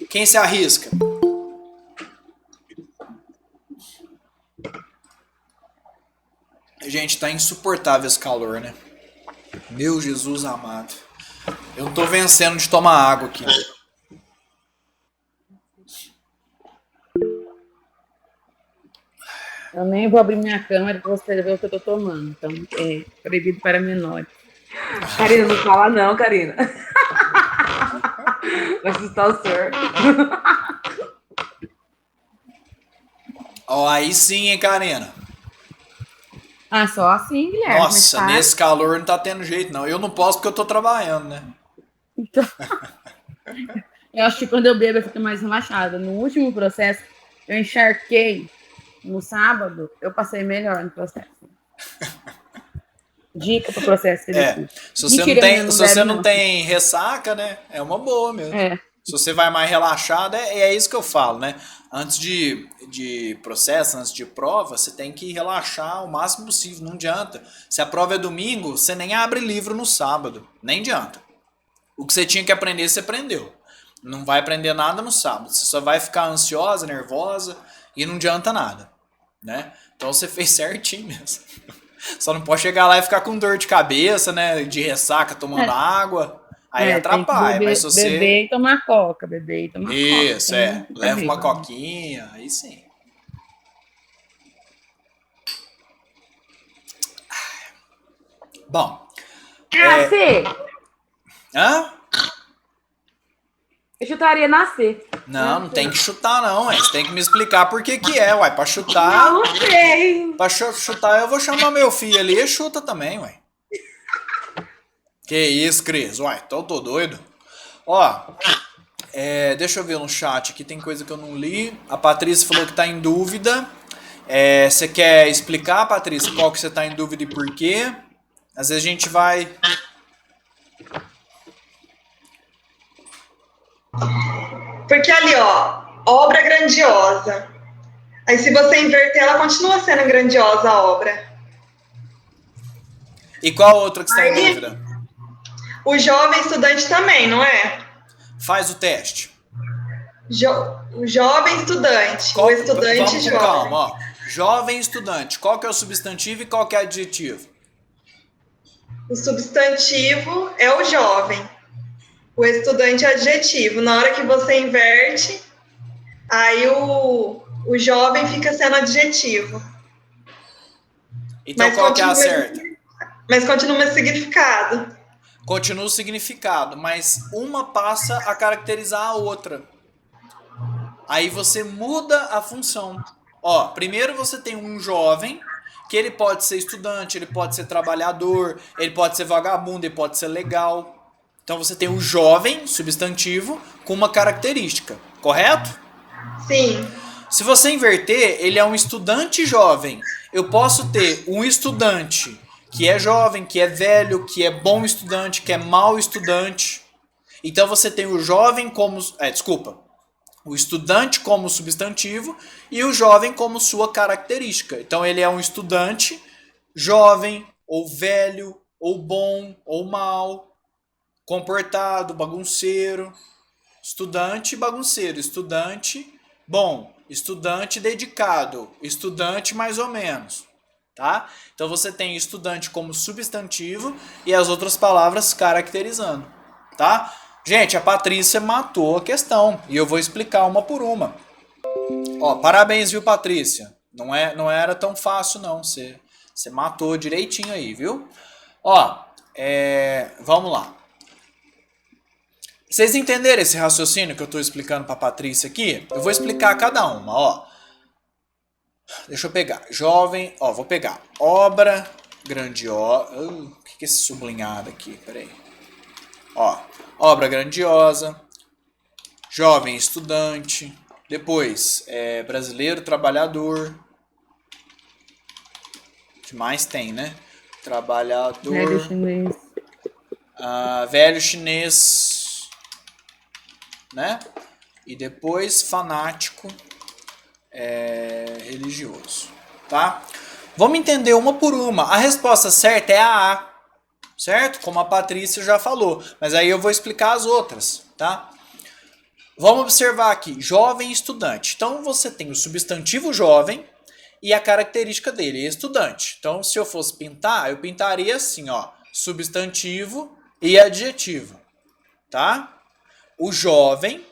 Quem se arrisca? Gente, tá insuportável esse calor, né? Meu Jesus amado. Eu não tô vencendo de tomar água aqui. Eu nem vou abrir minha câmera para você ver o que eu tô tomando. Então, é proibido para menores. Karina, não fala não, Karina. Vai assustar o senhor. Ó, aí sim, hein, Karina? Ah, só assim, Guilherme. Nossa, mas nesse calor não tá tendo jeito, não. Eu não posso porque eu tô trabalhando, né? Então, eu acho que quando eu bebo eu fico mais relaxada. No último processo, eu encharquei no sábado, eu passei melhor no processo. Dica pro processo que ele Se você Mentira, não tem, se você não. não tem ressaca, né? É uma boa mesmo. É. Se você vai mais relaxado, é isso que eu falo, né? Antes de processo, antes de prova, você tem que relaxar o máximo possível, não adianta. Se a prova é domingo, você nem abre livro no sábado, nem adianta. O que você tinha que aprender, você aprendeu. Não vai aprender nada no sábado, você só vai ficar ansiosa, nervosa e não adianta nada, né? Então você fez certinho mesmo. Só não pode chegar lá e ficar com dor de cabeça, né? De ressaca, tomando água. Aí atrapalha, beber, mas se você... beber e tomar coca, beber e tomar Isso, coca. leva uma coquinha, aí sim. Bom. Nascer! Hã? Eu chutaria nascer. Não tem que chutar não, ué. Você tem que me explicar por que é, ué. Pra chutar... Não sei. Pra chutar eu vou chamar meu filho ali e chuta também, ué. Que isso, Cris? Ué, tô doido. Ó, deixa eu ver no chat aqui, tem coisa que eu não li. A Patrícia falou que tá em dúvida. Você quer explicar, Patrícia, qual que você tá em dúvida e por quê? Às vezes a gente vai... Porque ali, ó, obra grandiosa. Aí se você inverter, ela continua sendo grandiosa a obra. E qual outra que você tá em dúvida? O jovem estudante também, não é? Faz o teste. O jovem estudante. O estudante vamos com jovem. calma, ó. Jovem estudante. Qual que é o substantivo e qual que é o adjetivo? O substantivo é o jovem. O estudante é adjetivo. Na hora que você inverte, aí o jovem fica sendo adjetivo. Então Mas qual que é a certa? Mas continua esse significado. Continua o significado, mas uma passa a caracterizar a outra. Aí você muda a função. Ó, primeiro você tem um jovem, que ele pode ser estudante, ele pode ser trabalhador, ele pode ser vagabundo, ele pode ser legal. Então você tem o jovem, substantivo, com uma característica, correto? Sim. Se você inverter, ele é um estudante jovem. Eu posso ter um estudante que é jovem, que é velho, que é bom estudante, que é mau estudante. Então você tem o jovem como... o estudante como substantivo e o jovem como sua característica. Então ele é um estudante jovem, ou velho, ou bom, ou mau, comportado, bagunceiro, estudante bagunceiro, estudante bom, estudante dedicado, estudante mais ou menos. Tá? Então você tem estudante como substantivo e as outras palavras caracterizando. Tá? Gente, a Patrícia matou a questão e eu vou explicar uma por uma. Ó, parabéns, viu, Patrícia? Não era tão fácil, não. Você matou direitinho aí, viu? Ó, vamos lá. Vocês entenderam esse raciocínio que eu estou explicando para a Patrícia aqui? Eu vou explicar cada uma, ó. Deixa eu pegar. Jovem, ó, vou pegar. Obra grandiosa. O que é esse sublinhado aqui? Peraí. Ó, obra grandiosa. Jovem estudante. Depois, brasileiro trabalhador. O que mais tem, né? Trabalhador. Velho chinês. Velho chinês. Né? E depois, fanático. Religioso. Tá? Vamos entender uma por uma. A resposta certa é a A. Certo? Como a Patrícia já falou. Mas aí eu vou explicar as outras. Tá? Vamos observar aqui, jovem estudante. Então você tem o substantivo jovem e a característica dele, estudante. Então se eu fosse pintar, eu pintaria assim, ó, substantivo e adjetivo, tá? O jovem,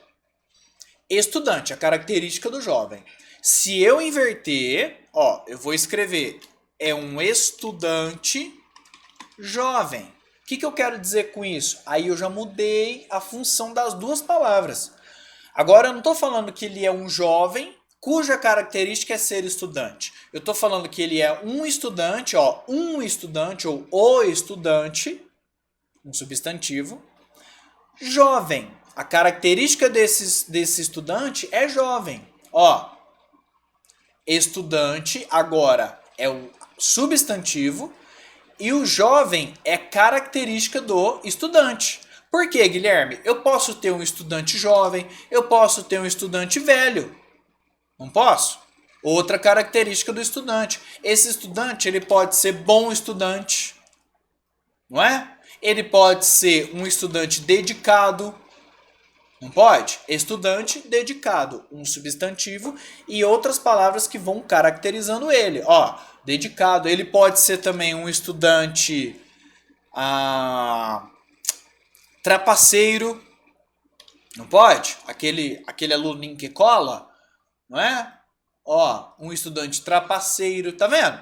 estudante, a característica do jovem. Se eu inverter, ó, eu vou escrever, é um estudante jovem. O que eu quero dizer com isso? Aí eu já mudei a função das duas palavras. Agora eu não estou falando que ele é um jovem cuja característica é ser estudante. Eu estou falando que ele é um estudante, ó, um estudante ou o estudante, um substantivo, jovem. A característica desse estudante é jovem. Ó, estudante agora é o substantivo e o jovem é característica do estudante. Por quê, Guilherme? Eu posso ter um estudante jovem, eu posso ter um estudante velho. Não posso? Outra característica do estudante. Esse estudante, ele pode ser bom estudante, não é? Ele pode ser um estudante dedicado, não pode? Estudante dedicado, um substantivo e outras palavras que vão caracterizando ele. Ó, dedicado, ele pode ser também um estudante trapaceiro, não pode? Aquele aluninho que cola, não é? Ó, um estudante trapaceiro, tá vendo?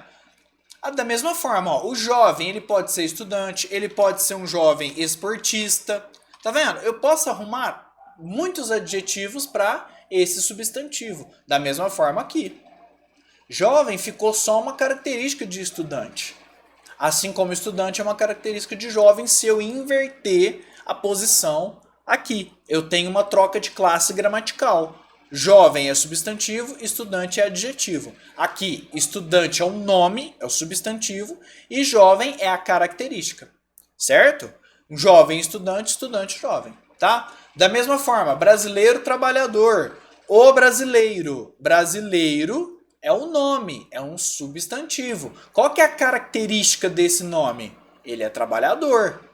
Da mesma forma, ó, o jovem, ele pode ser estudante, ele pode ser um jovem esportista, tá vendo? Eu posso arrumar muitos adjetivos para esse substantivo, da mesma forma aqui. Jovem ficou só uma característica de estudante. Assim como estudante é uma característica de jovem se eu inverter a posição aqui. Eu tenho uma troca de classe gramatical. Jovem é substantivo, estudante é adjetivo. Aqui, estudante é um nome, é o substantivo, e jovem é a característica. Certo? Jovem estudante, estudante jovem. Tá? Da mesma forma, brasileiro trabalhador. O brasileiro. Brasileiro é um nome, é um substantivo. Qual que é a característica desse nome? Ele é trabalhador.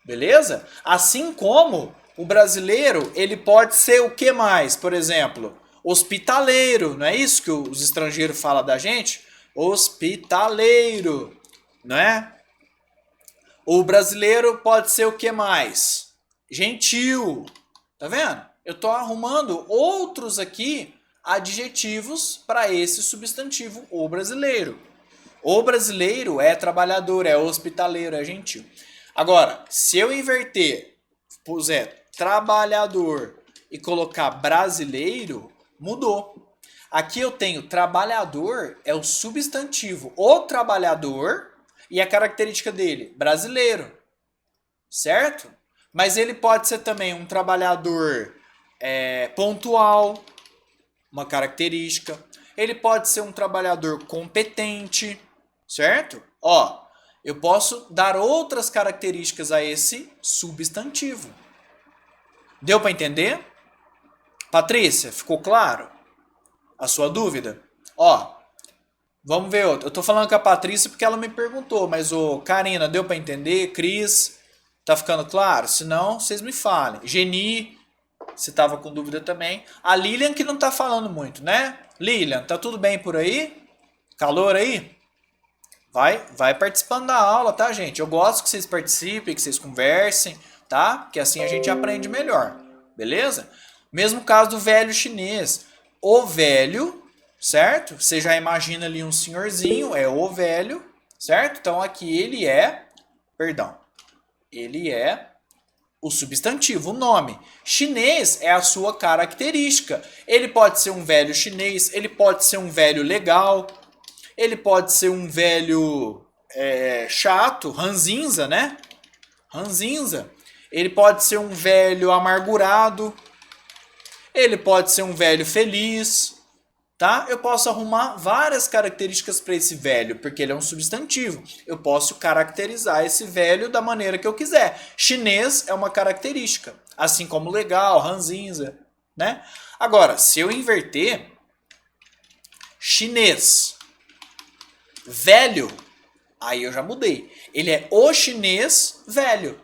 Beleza? Assim como o brasileiro, ele pode ser o que mais? Por exemplo, hospitaleiro. Não é isso que os estrangeiros falam da gente? Hospitaleiro. Não é? O brasileiro pode ser o que mais? Gentil. Tá vendo? Eu estou arrumando outros aqui adjetivos para esse substantivo, o brasileiro. O brasileiro é trabalhador, é hospitaleiro, é gentil. Agora, se eu inverter, puser trabalhador e colocar brasileiro, mudou. Aqui eu tenho trabalhador, é o substantivo, o trabalhador, e a característica dele, brasileiro. Certo? Mas ele pode ser também um trabalhador pontual, uma característica. Ele pode ser um trabalhador competente, certo? Ó, eu posso dar outras características a esse substantivo. Deu para entender? Patrícia, ficou claro a sua dúvida? Ó, vamos ver outro. Eu tô falando com a Patrícia porque ela me perguntou, mas Karina, deu para entender? Cris, tá ficando claro? Se não, vocês me falem. Geni, se tava com dúvida também. A Lilian que não tá falando muito, né? Lilian, tá tudo bem por aí? Calor aí? Vai participando da aula, tá, gente? Eu gosto que vocês participem, que vocês conversem, tá? Que assim a gente aprende melhor, beleza? Mesmo caso do velho chinês. O velho, certo? Você já imagina ali um senhorzinho, é o velho, certo? Então aqui ele é O substantivo, o nome. Chinês é a sua característica. Ele pode ser um velho chinês, ele pode ser um velho legal, ele pode ser um velho chato, ranzinza, né? Ranzinza. Ele pode ser um velho amargurado, ele pode ser um velho feliz, tá? Eu posso arrumar várias características para esse velho, porque ele é um substantivo. Eu posso caracterizar esse velho da maneira que eu quiser. Chinês é uma característica, assim como legal, ranzinza, né? Agora, se eu inverter, chinês, velho, aí eu já mudei. Ele é o chinês velho.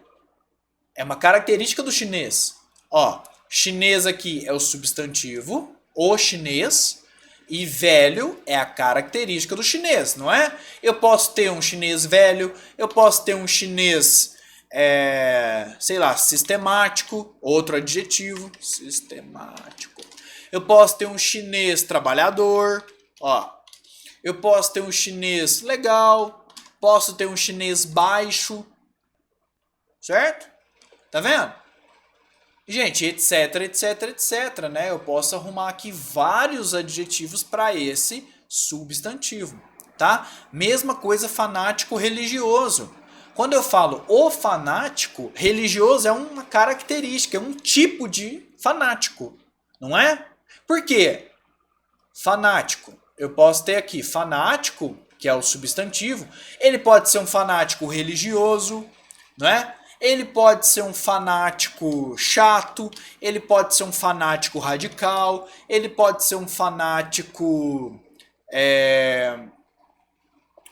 É uma característica do chinês. Ó, chinês aqui é o substantivo, o chinês, e velho é a característica do chinês, não é? Eu posso ter um chinês velho, eu posso ter um chinês, sei lá, sistemático, outro adjetivo, sistemático. Eu posso ter um chinês trabalhador, ó. Eu posso ter um chinês legal, posso ter um chinês baixo, certo? Tá vendo? Gente, etc, etc, etc, né? Eu posso arrumar aqui vários adjetivos para esse substantivo, tá? Mesma coisa fanático religioso. Quando eu falo o fanático, religioso é uma característica, é um tipo de fanático, não é? Por quê? Fanático. Eu posso ter aqui fanático, que é o substantivo, ele pode ser um fanático religioso, não é? Ele pode ser um fanático chato, ele pode ser um fanático radical, ele pode ser um fanático,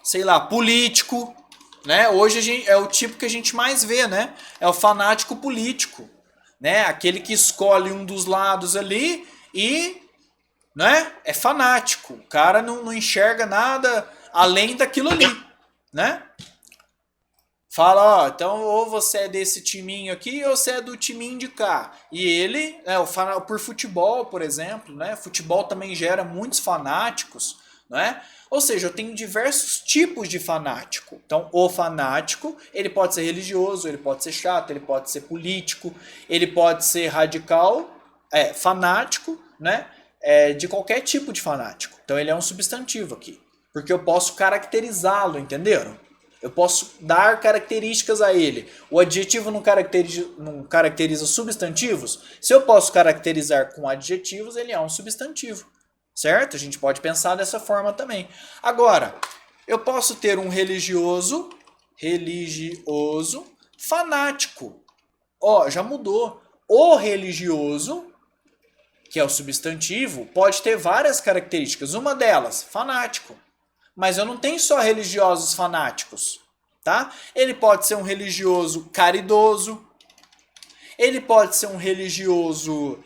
sei lá, político, né? Hoje é o tipo que a gente mais vê, né? É o fanático político, né? Aquele que escolhe um dos lados ali e, né? É fanático. O cara não enxerga nada além daquilo ali, né? Fala, ó, então ou você é desse timinho aqui ou você é do timinho de cá. E ele, por futebol, por exemplo, né? Futebol também gera muitos fanáticos, né? Ou seja, eu tenho diversos tipos de fanático. Então, o fanático, ele pode ser religioso, ele pode ser chato, ele pode ser político, ele pode ser radical, fanático, né? De qualquer tipo de fanático. Então, ele é um substantivo aqui. Porque eu posso caracterizá-lo, entenderam? Eu posso dar características a ele. O adjetivo não caracteriza substantivos. Se eu posso caracterizar com adjetivos, ele é um substantivo. Certo? A gente pode pensar dessa forma também. Agora, eu posso ter um religioso fanático. Ó, já mudou. O religioso, que é o substantivo, pode ter várias características. Uma delas, fanático. Mas eu não tenho só religiosos fanáticos, tá? Ele pode ser um religioso caridoso. Ele pode ser um religioso...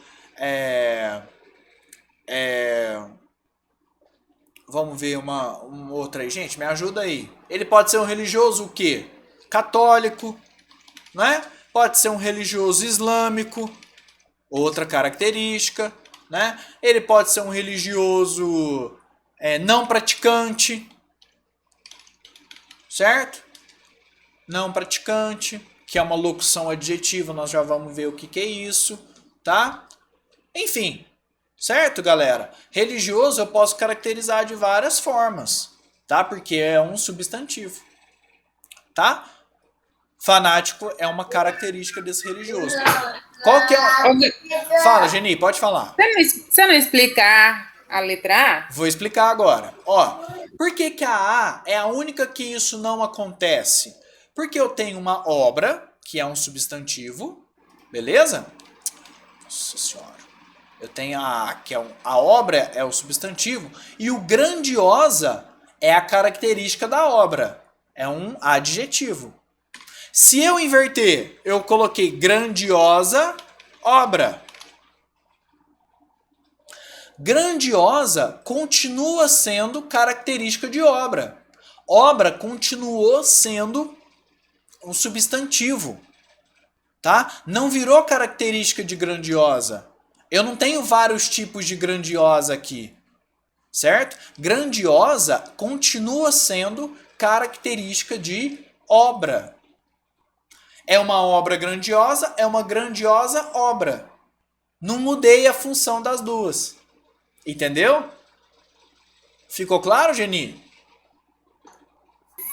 Vamos ver uma outra aí. Gente, me ajuda aí. Ele pode ser um religioso o quê? Católico, né? Pode ser um religioso islâmico. Outra característica, né? Ele pode ser um religioso... não praticante, certo? Não praticante, que é uma locução adjetiva, nós já vamos ver o que é isso, tá? Enfim, certo, galera? Religioso eu posso caracterizar de várias formas, tá? Porque é um substantivo, tá? Fanático é uma característica desse religioso. Qual que é? Fala, Geni, pode falar. Você não explicar a letra A? Vou explicar agora. Ó, por que a A é a única que isso não acontece? Porque eu tenho uma obra, que é um substantivo, beleza? Nossa senhora. Eu tenho a A, que é a obra é o substantivo, e o grandiosa é a característica da obra. É um adjetivo. Se eu inverter, eu coloquei grandiosa obra. Grandiosa continua sendo característica de obra. Obra continuou sendo um substantivo, tá? Não virou característica de grandiosa. Eu não tenho vários tipos de grandiosa aqui, certo? Grandiosa continua sendo característica de obra. É uma obra grandiosa, é uma grandiosa obra. Não mudei a função das duas. Entendeu? Ficou claro, Geni?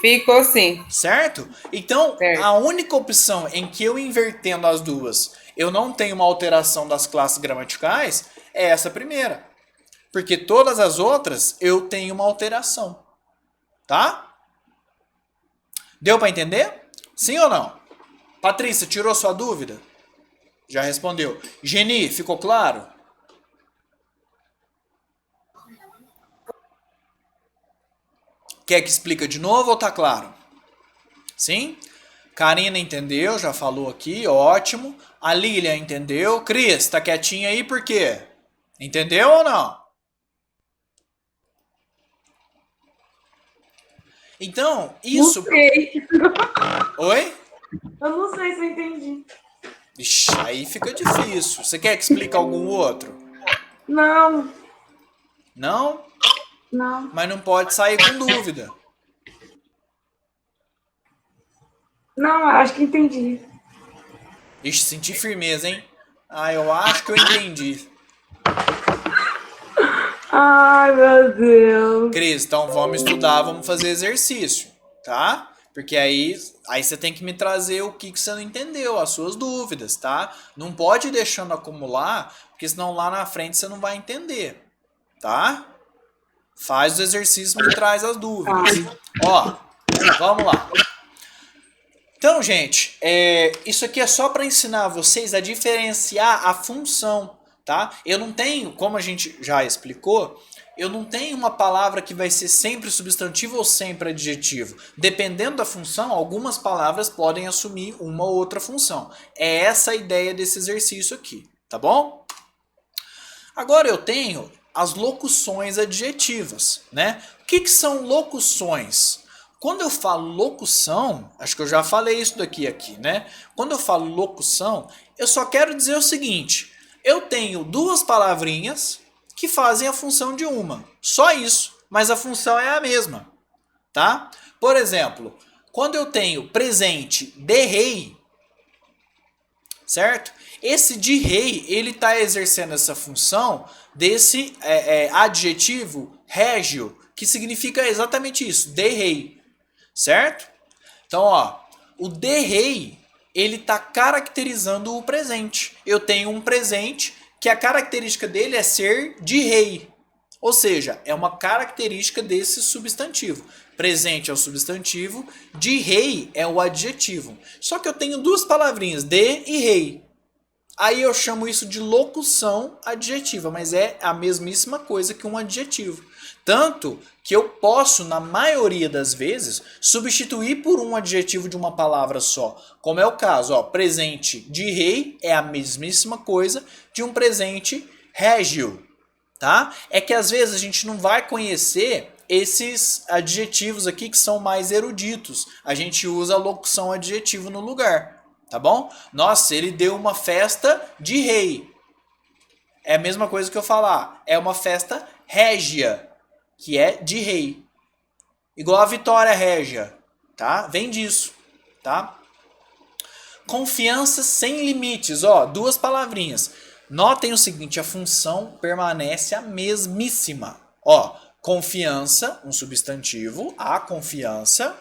Ficou sim. Certo? Então, Certo. a única opção em que eu invertendo as duas, eu não tenho uma alteração das classes gramaticais, é essa primeira. Porque todas as outras, eu tenho uma alteração. Tá? Deu para entender? Sim ou não? Patrícia, tirou sua dúvida? Já respondeu. Geni, ficou claro? Quer que explique de novo ou tá claro? Sim? Karina entendeu, já falou aqui, ótimo. A Lilian entendeu. Cris, tá quietinha aí por quê? Entendeu ou não? Então, isso... Não sei. Oi? Eu não sei se eu entendi. Ixi, aí fica difícil. Você quer que explique algum outro? Não, Não? não. Mas não pode sair com dúvida. Não, acho que entendi. Ixi, senti firmeza, hein? Ah, eu acho que eu entendi. Ai, meu Deus. Cris, então vamos estudar, vamos fazer exercício, tá? Porque aí você tem que me trazer o que você não entendeu, as suas dúvidas, tá? Não pode ir deixando acumular, porque senão lá na frente você não vai entender, tá? Faz os exercícios e me traz as dúvidas. Ó, vamos lá. Então, gente, isso aqui é só para ensinar vocês a diferenciar a função, tá? Eu não tenho, como a gente já explicou, eu não tenho uma palavra que vai ser sempre substantivo ou sempre adjetivo. Dependendo da função, algumas palavras podem assumir uma ou outra função. É essa a ideia desse exercício aqui, tá bom? Agora eu tenho as locuções adjetivas, né? O que são locuções? Quando eu falo locução, acho que eu já falei isso aqui, né? Quando eu falo locução, eu só quero dizer o seguinte: eu tenho duas palavrinhas que fazem a função de uma. Só isso, mas a função é a mesma, tá? Por exemplo, quando eu tenho presente de rei, certo? Esse de rei, ele está exercendo essa função desse adjetivo régio, que significa exatamente isso, de rei, certo? Então, ó, o de rei, ele está caracterizando o presente. Eu tenho um presente que a característica dele é ser de rei. Ou seja, é uma característica desse substantivo. Presente é o substantivo, de rei é o adjetivo. Só que eu tenho duas palavrinhas, de e rei. Aí eu chamo isso de locução adjetiva, mas é a mesmíssima coisa que um adjetivo. Tanto que eu posso, na maioria das vezes, substituir por um adjetivo de uma palavra só. Como é o caso, ó, presente de rei é a mesmíssima coisa de um presente régio, tá? É que às vezes a gente não vai conhecer esses adjetivos aqui que são mais eruditos. A gente usa a locução adjetivo no lugar, tá bom? Nossa, ele deu uma festa de rei. É a mesma coisa que eu falar, é uma festa régia, que é de rei. Igual a Vitória Régia, tá? Vem disso, tá? Confiança sem limites, ó, duas palavrinhas. Notem o seguinte, a função permanece a mesmíssima. Ó, confiança, um substantivo, a confiança,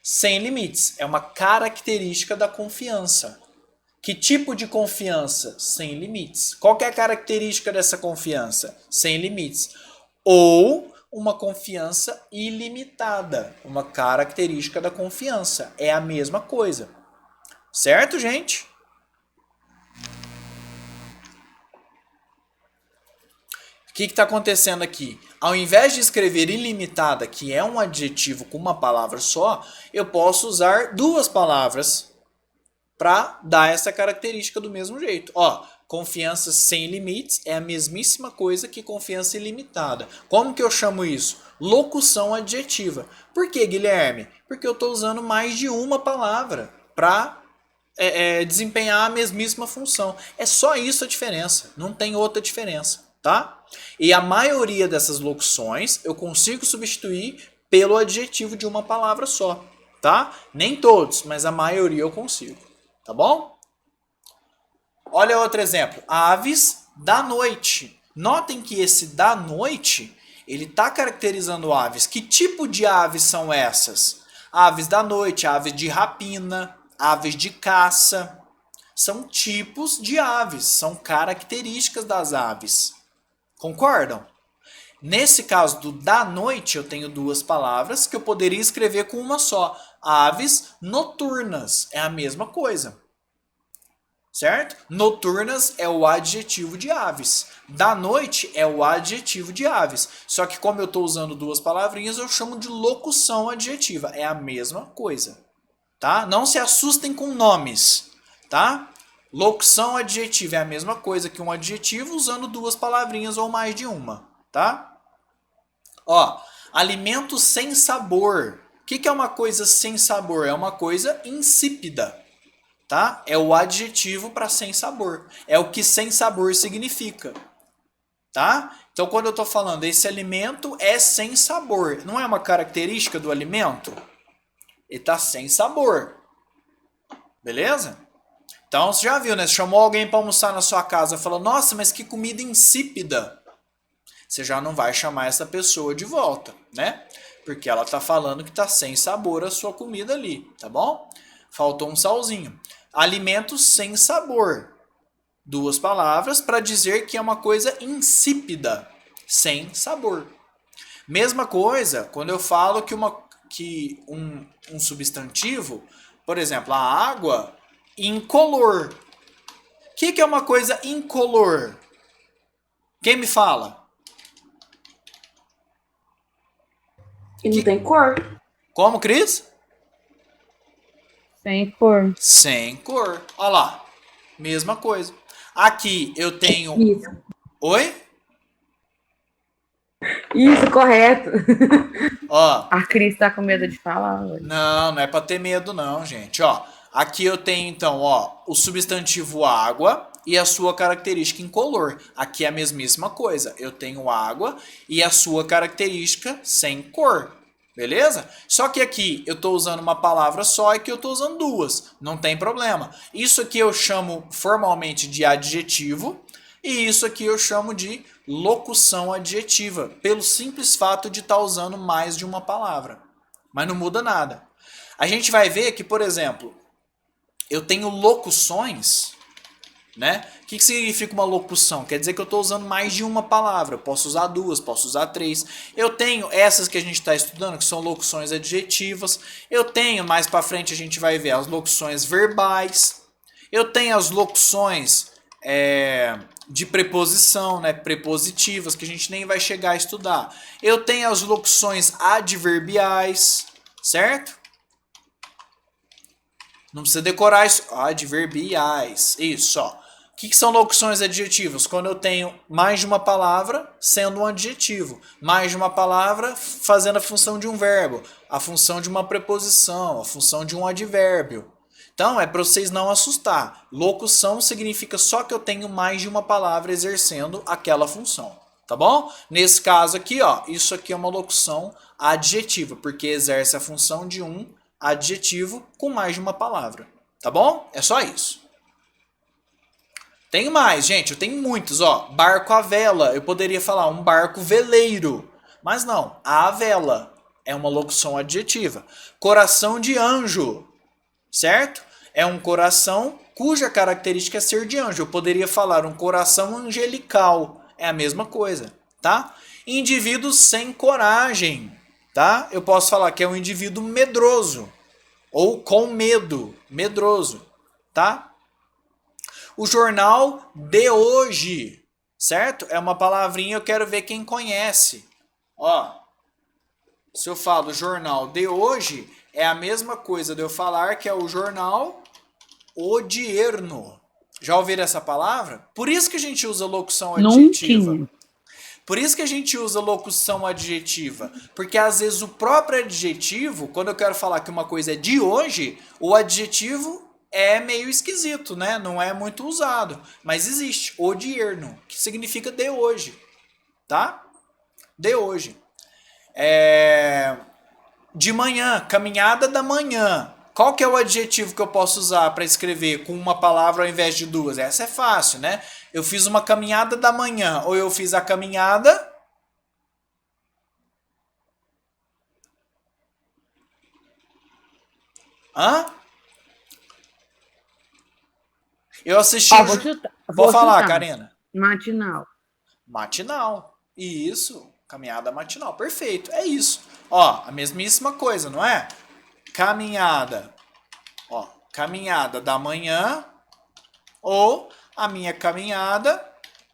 sem limites. É uma característica da confiança. Que tipo de confiança? Sem limites. Qual que é a característica dessa confiança? Sem limites. Ou uma confiança ilimitada. Uma característica da confiança. É a mesma coisa. Certo, gente? O que está acontecendo aqui? Ao invés de escrever ilimitada, que é um adjetivo com uma palavra só, eu posso usar duas palavras para dar essa característica do mesmo jeito. Ó, confiança sem limites é a mesmíssima coisa que confiança ilimitada. Como que eu chamo isso? Locução adjetiva. Por que, Guilherme? Porque eu estou usando mais de uma palavra para desempenhar a mesmíssima função. É só isso a diferença. Não tem outra diferença, tá? E a maioria dessas locuções eu consigo substituir pelo adjetivo de uma palavra só. tá? Nem todos, mas a maioria eu consigo, tá bom? Olha outro exemplo, aves da noite. Notem que esse da noite, ele está caracterizando aves. Que tipo de aves são essas? Aves da noite, aves de rapina, aves de caça. São tipos de aves, são características das aves. Concordam? Nesse caso do da noite, eu tenho duas palavras que eu poderia escrever com uma só. Aves noturnas, é a mesma coisa. Certo? Noturnas é o adjetivo de aves. Da noite é o adjetivo de aves. Só que como eu estou usando duas palavrinhas, eu chamo de locução adjetiva. É a mesma coisa. Tá? Não se assustem com nomes. Tá? Locução adjetiva é a mesma coisa que um adjetivo usando duas palavrinhas ou mais de uma. Tá? Ó, alimento sem sabor. O que é uma coisa sem sabor? É uma coisa insípida. Tá? É o adjetivo para sem sabor. É o que sem sabor significa. Tá? Então, quando eu estou falando esse alimento é sem sabor, não é uma característica do alimento? Ele está sem sabor. Beleza? Então, você já viu, né? Você chamou alguém para almoçar na sua casa e falou, nossa, mas que comida insípida. Você já não vai chamar essa pessoa de volta, né? Porque ela está falando que está sem sabor a sua comida ali, tá bom? Faltou um salzinho. Alimento sem sabor. Duas palavras para dizer que é uma coisa insípida, sem sabor. Mesma coisa quando eu falo que um substantivo, por exemplo, a água, incolor. O que é uma coisa incolor? Quem me fala? E não tem cor. Como, Cris? Sem cor. Sem cor. Olha lá. Mesma coisa. Aqui eu tenho... Isso. Oi? Isso, correto. Ó. A Cris tá com medo de falar hoje. Não é pra ter medo não, gente. Ó. Aqui eu tenho então, ó, o substantivo água e a sua característica incolor. Aqui é a mesmíssima coisa. Eu tenho água e a sua característica sem cor. Beleza? Só que aqui eu estou usando uma palavra só e aqui eu estou usando duas. Não tem problema. Isso aqui eu chamo formalmente de adjetivo e isso aqui eu chamo de locução adjetiva, pelo simples fato de estar usando mais de uma palavra. Mas não muda nada. A gente vai ver que, por exemplo, eu tenho locuções, né? O que significa uma locução? Quer dizer que eu estou usando mais de uma palavra. Eu posso usar duas, posso usar três. Eu tenho essas que a gente está estudando, que são locuções adjetivas. Eu tenho, mais para frente a gente vai ver as locuções verbais. Eu tenho as locuções de preposição, né? Prepositivas, que a gente nem vai chegar a estudar. Eu tenho as locuções adverbiais, certo? Não precisa decorar isso. Adverbiais. Isso, ó. O que são locuções adjetivas? Quando eu tenho mais de uma palavra sendo um adjetivo. Mais de uma palavra fazendo a função de um verbo. A função de uma preposição. A função de um advérbio. Então, é para vocês não assustar. Locução significa só que eu tenho mais de uma palavra exercendo aquela função. Tá bom? Nesse caso aqui, ó. Isso aqui é uma locução adjetiva. Porque exerce a função de um adjetivo com mais de uma palavra. Tá bom? É só isso. Tem mais, gente. Eu tenho muitos, ó. Barco à vela. Eu poderia falar um barco veleiro. Mas não. A vela é uma locução adjetiva. Coração de anjo. Certo? É um coração cuja característica é ser de anjo. Eu poderia falar um coração angelical. É a mesma coisa, tá? Indivíduo sem coragem. Tá? Eu posso falar que é um indivíduo medroso ou com medo, medroso, tá? O jornal de hoje, certo? É uma palavrinha, eu quero ver quem conhece. Ó, se eu falo jornal de hoje, é a mesma coisa de eu falar que é o jornal odierno. Já ouviram essa palavra? Por isso que a gente usa locução adjetiva. Nunca. Por isso que a gente usa locução adjetiva. Porque às vezes o próprio adjetivo, quando eu quero falar que uma coisa é de hoje, o adjetivo é meio esquisito, né? Não é muito usado. Mas existe, odierno, que significa de hoje. Tá? De hoje. de manhã, caminhada da manhã. Qual que é o adjetivo que eu posso usar para escrever com uma palavra ao invés de duas? Essa é fácil, né? Eu fiz uma caminhada da manhã, ou eu fiz a caminhada... Hã? Eu assisti... Vou chutar. Vou falar, chutar. Karina. Matinal. Matinal. Isso. Caminhada matinal. Perfeito. É isso. Ó, a mesmíssima coisa, não é? Caminhada. Ó, caminhada da manhã ou a minha caminhada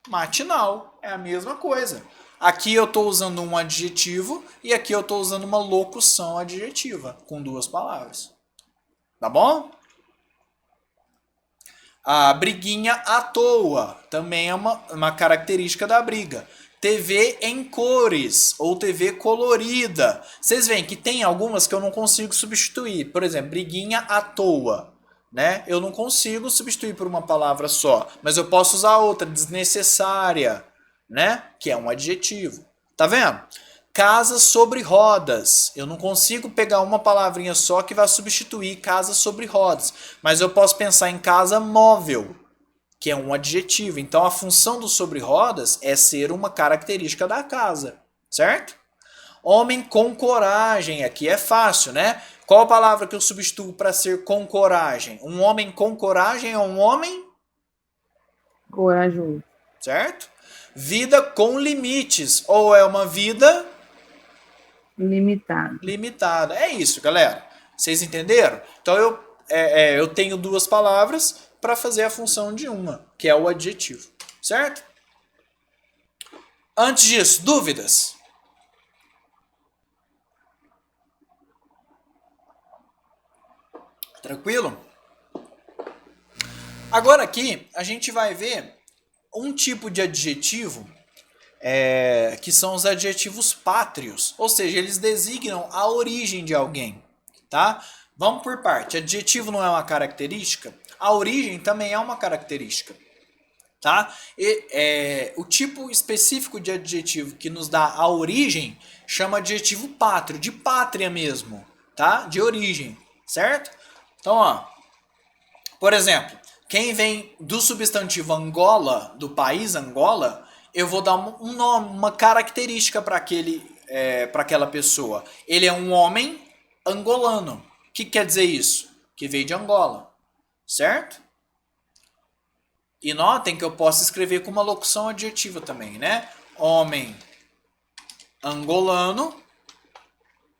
matinal. É a mesma coisa. Aqui eu estou usando um adjetivo e aqui eu estou usando uma locução adjetiva com duas palavras. Tá bom? A briguinha à toa também é uma característica da briga. TV em cores ou TV colorida. Vocês veem que tem algumas que eu não consigo substituir. Por exemplo, briguinha à toa, né? Eu não consigo substituir por uma palavra só, mas eu posso usar outra, desnecessária, né? Que é um adjetivo. Tá vendo? Casa sobre rodas. Eu não consigo pegar uma palavrinha só que vai substituir casa sobre rodas, mas eu posso pensar em casa móvel, que é um adjetivo. Então a função do sobre rodas é ser uma característica da casa, certo? Homem com coragem, aqui é fácil, né? Qual a palavra que eu substituo para ser com coragem? Um homem com coragem é um homem Corajoso. certo? Vida com limites, ou é uma vida Limitado. limitada. É isso, galera. Vocês entenderam? Então eu tenho duas palavras para fazer a função de uma, que é o adjetivo, certo? Antes disso, dúvidas? Tranquilo? Agora aqui a gente vai ver um tipo de adjetivo que são os adjetivos pátrios, ou seja, eles designam a origem de alguém, tá? Vamos por parte. Adjetivo não é uma característica? A origem também é uma característica, tá? O tipo específico de adjetivo que nos dá a origem chama adjetivo pátrio, de pátria mesmo, tá? De origem, certo? Então, ó, por exemplo, quem vem do substantivo Angola, do país Angola, eu vou dar um nome, uma característica para aquela pessoa. Ele é um homem angolano. O que quer dizer isso? Que veio de Angola, certo? E notem que eu posso escrever com uma locução adjetiva também, né? Homem angolano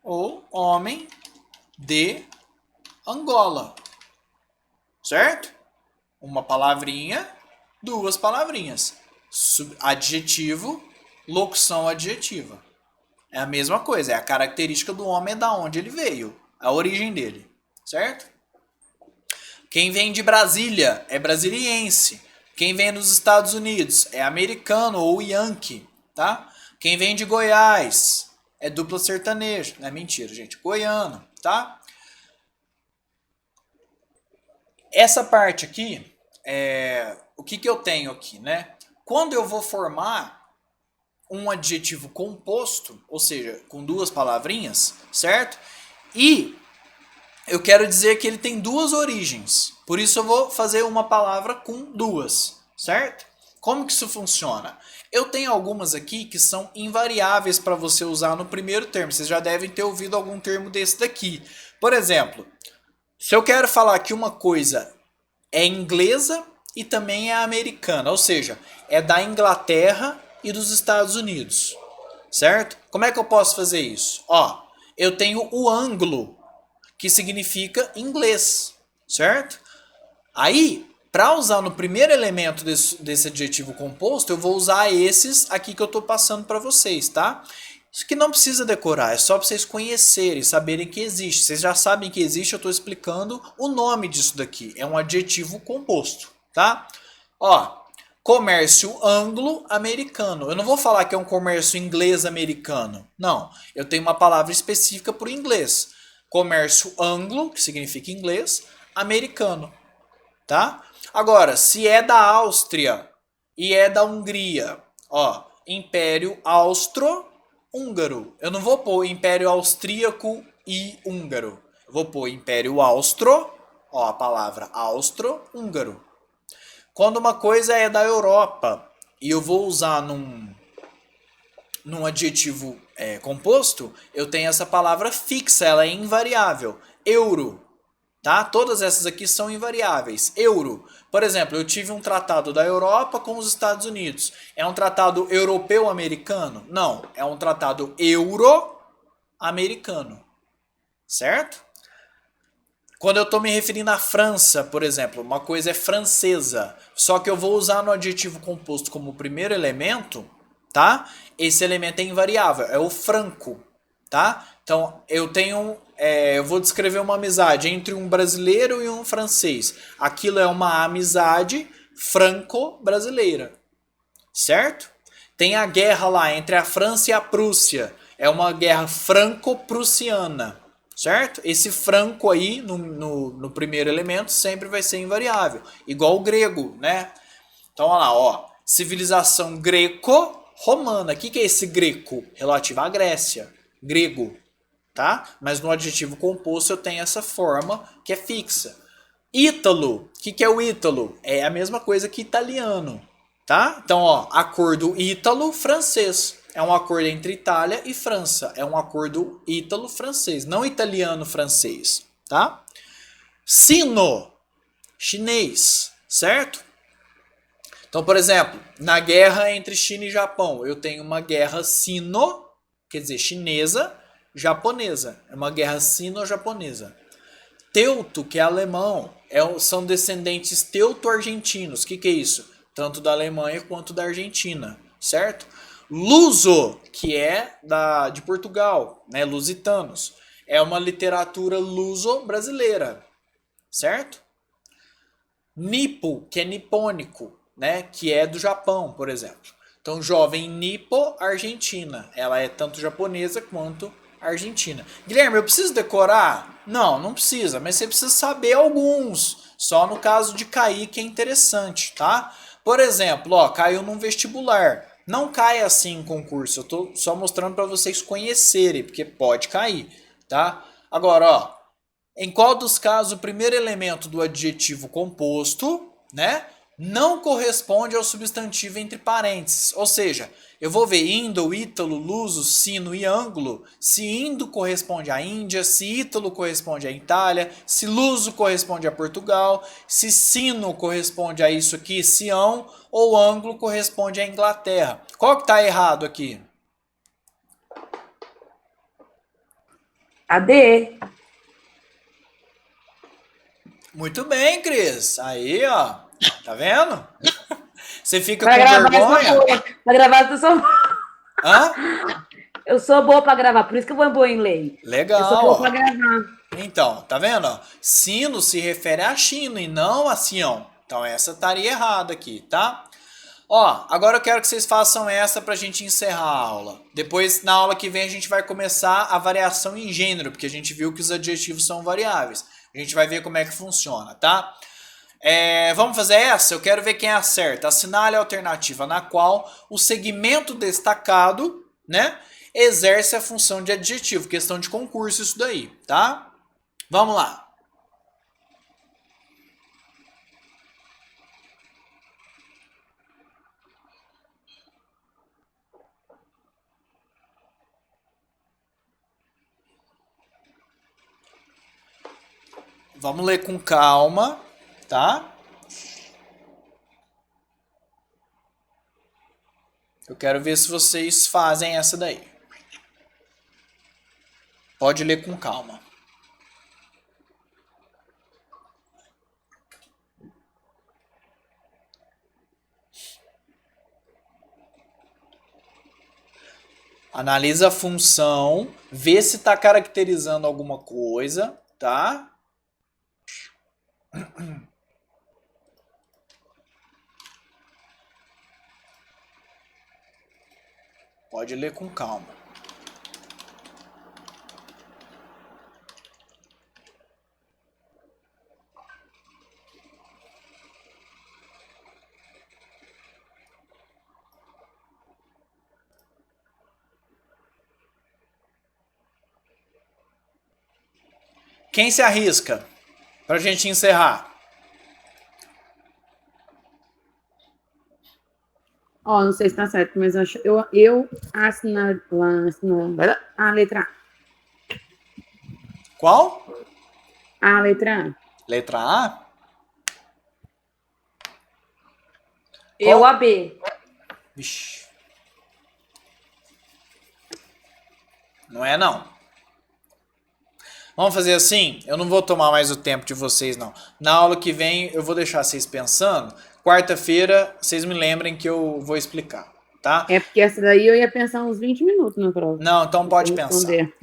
ou homem de Angola, certo? Uma palavrinha, duas palavrinhas. Adjetivo, locução adjetiva. É a mesma coisa, é a característica do homem, é da onde ele veio, a origem dele, certo? Quem vem de Brasília é brasiliense. Quem vem dos Estados Unidos é americano ou yankee, tá? Quem vem de Goiás é dupla sertanejo. Não é mentira, gente. Goiano, tá? Essa parte aqui, o que eu tenho aqui, né? Quando eu vou formar um adjetivo composto, ou seja, com duas palavrinhas, certo? E eu quero dizer que ele tem duas origens. Por isso eu vou fazer uma palavra com duas, certo? Como que isso funciona? Eu tenho algumas aqui que são invariáveis para você usar no primeiro termo. Vocês já devem ter ouvido algum termo desse daqui. Por exemplo, se eu quero falar que uma coisa é inglesa e também é americana, ou seja, é da Inglaterra e dos Estados Unidos, certo? Como é que eu posso fazer isso? Ó, eu tenho o anglo, que significa inglês, certo? Aí, para usar no primeiro elemento desse adjetivo composto, eu vou usar esses aqui que eu estou passando para vocês, tá? Isso que não precisa decorar, é só para vocês conhecerem, saberem que existe. Vocês já sabem que existe, eu estou explicando o nome disso daqui. É um adjetivo composto, tá? Ó, comércio anglo-americano. Eu não vou falar que é um comércio inglês-americano. Não, eu tenho uma palavra específica para o inglês. Comércio anglo, que significa inglês, americano, tá? Agora, se é da Áustria e é da Hungria, ó, Império Austro-Húngaro. Eu não vou pôr Império Austríaco e húngaro. Eu vou pôr Império Austro, ó, a palavra austro-húngaro. Quando uma coisa é da Europa e eu vou usar num adjetivo composto, eu tenho essa palavra fixa, ela é invariável. Euro, tá? Todas essas aqui são invariáveis. Euro. Por exemplo, eu tive um tratado da Europa com os Estados Unidos. É um tratado europeu-americano? Não, é um tratado euro-americano. Certo? Quando eu estou me referindo à França, por exemplo, uma coisa é francesa, só que eu vou usar no adjetivo composto como primeiro elemento, tá? Esse elemento é invariável, é o franco, tá? Então, eu vou descrever uma amizade entre um brasileiro e um francês. Aquilo é uma amizade franco-brasileira, certo? Tem a guerra lá entre a França e a Prússia, é uma guerra franco-prussiana. Certo? Esse franco aí, no primeiro elemento, sempre vai ser invariável. Igual o grego, né? Então, olha lá, ó. Civilização greco-romana. O que é esse greco? Relativo à Grécia. Grego, tá? Mas no adjetivo composto eu tenho essa forma que é fixa. Ítalo. O que é o ítalo? É a mesma coisa que italiano, tá? Então, ó, acordo ítalo-francês. É um acordo entre Itália e França. É um acordo ítalo-francês, não italiano-francês, tá? Sino, chinês, certo? Então, por exemplo, na guerra entre China e Japão, eu tenho uma guerra sino, quer dizer, chinesa, japonesa. É uma guerra sino-japonesa. Teuto, que é alemão, são descendentes teuto-argentinos. O que é isso? Tanto da Alemanha quanto da Argentina, certo? Luso, que é de Portugal, né? Lusitanos. É uma literatura luso-brasileira, certo? Nipo, que é nipônico, né? Que é do Japão, por exemplo. Então, jovem nipo-argentina. Ela é tanto japonesa quanto argentina. Guilherme, eu preciso decorar? Não, não precisa, mas você precisa saber alguns. Só no caso de cair que é interessante, tá? Por exemplo, ó, caiu num vestibular. Não cai assim em concurso, eu tô só mostrando para vocês conhecerem, porque pode cair, tá? Agora, ó, em qual dos casos o primeiro elemento do adjetivo composto, né, não corresponde ao substantivo entre parênteses? Ou seja, eu vou ver indo, ítalo, luso, sino e ângulo. Se indo corresponde à Índia, se ítalo corresponde à Itália, se luso corresponde a Portugal, se sino corresponde a isso aqui, Sião, ou ângulo corresponde à Inglaterra. Qual que está errado aqui? A D. Muito bem, Cris. Aí, ó. Tá vendo? Você fica Pra com gravar, vergonha? eu sou boa. Pra gravar, eu sou... Hã? Eu sou boa pra gravar, por isso que eu vou boa em lei. Eu sou Legal, boa ó. pra gravar. Então, tá vendo? Ó? Sino se refere a China e não a Sião. Então essa estaria errada aqui, tá? Ó, agora eu quero que vocês façam essa pra gente encerrar a aula. Depois, na aula que vem, a gente vai começar a variação em gênero, porque a gente viu que os adjetivos são variáveis. A gente vai ver como é que funciona, tá? Vamos fazer essa? Eu quero ver quem acerta. Assinale a alternativa na qual o segmento destacado, né, exerce a função de adjetivo. Questão de concurso isso daí, tá? Vamos lá. Vamos ler com calma, tá? Eu quero ver se vocês fazem essa daí. Pode ler com calma. Analisa a função, vê se está caracterizando alguma coisa, tá? Pode ler com calma. Quem se arrisca? Pra gente encerrar. Ó, não sei se tá certo, mas eu assino a letra Qual? A. A letra A. Letra A? Eu, a B. Vixe. Não é, não. Vamos fazer assim? Eu não vou tomar mais o tempo de vocês, não. Na aula que vem, eu vou deixar vocês pensando. Quarta-feira, vocês me lembrem que eu vou explicar, tá? É porque essa daí eu ia pensar uns 20 minutos na prova. Não, então pode Pra pensar. responder.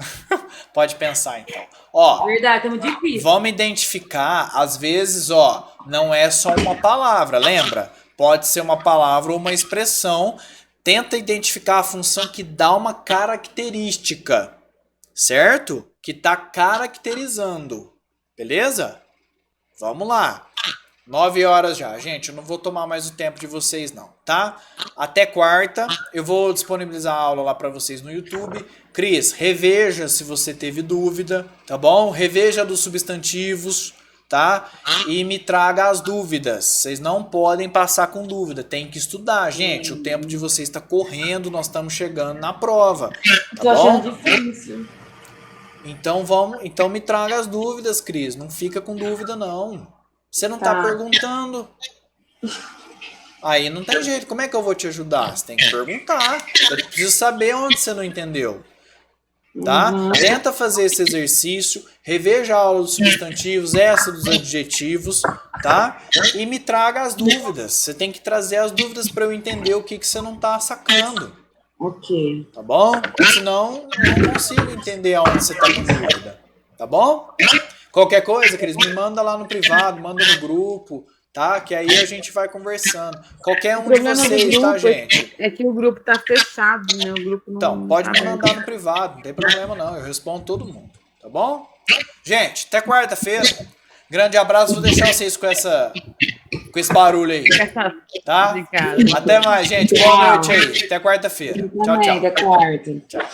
Pode pensar, então. Ó, Verdade, é muito difícil. vamos identificar, às vezes, ó, não é só uma palavra, lembra? Pode ser uma palavra ou uma expressão. Tenta identificar a função que dá uma característica, certo? Que tá caracterizando, beleza? Vamos lá. 9 horas já. Gente, eu não vou tomar mais o tempo de vocês, não, tá? Até quarta. Eu vou disponibilizar a aula lá para vocês no YouTube. Cris, reveja se você teve dúvida, tá bom? Reveja dos substantivos, tá? E me traga as dúvidas. Vocês não podem passar com dúvida. Tem que estudar, gente. O tempo de vocês está correndo. Nós estamos chegando na prova, tá Tô bom? achando difícil. Então me traga as dúvidas, Cris. Não fica com dúvida, não. Você não tá Tá. perguntando. Aí não tem jeito. Como é que eu vou te ajudar? Você tem que perguntar. Eu preciso saber onde você não entendeu. Tá? Tenta fazer esse exercício. Reveja a aula dos substantivos, essa dos adjetivos, tá? E me traga as dúvidas. Você tem que trazer as dúvidas para eu entender o que você não tá sacando. Ok. Tá bom? Senão eu não consigo entender aonde você tá com dúvida. Tá bom? Qualquer coisa, Cris, me manda lá no privado, manda no grupo, tá? Que aí a gente vai conversando. Qualquer um de problema do vocês, tá, grupo gente? É que o grupo tá fechado, né? O grupo não Então, pode tá me aberto. mandar no privado, não tem problema não. Eu respondo todo mundo, tá bom? Gente, até quarta-feira. Grande abraço, vou deixar vocês com esse barulho aí, tá? Obrigada. Até mais, gente. Boa noite aí. Até quarta-feira. Tchau, Também, tchau. da quarta. Tchau.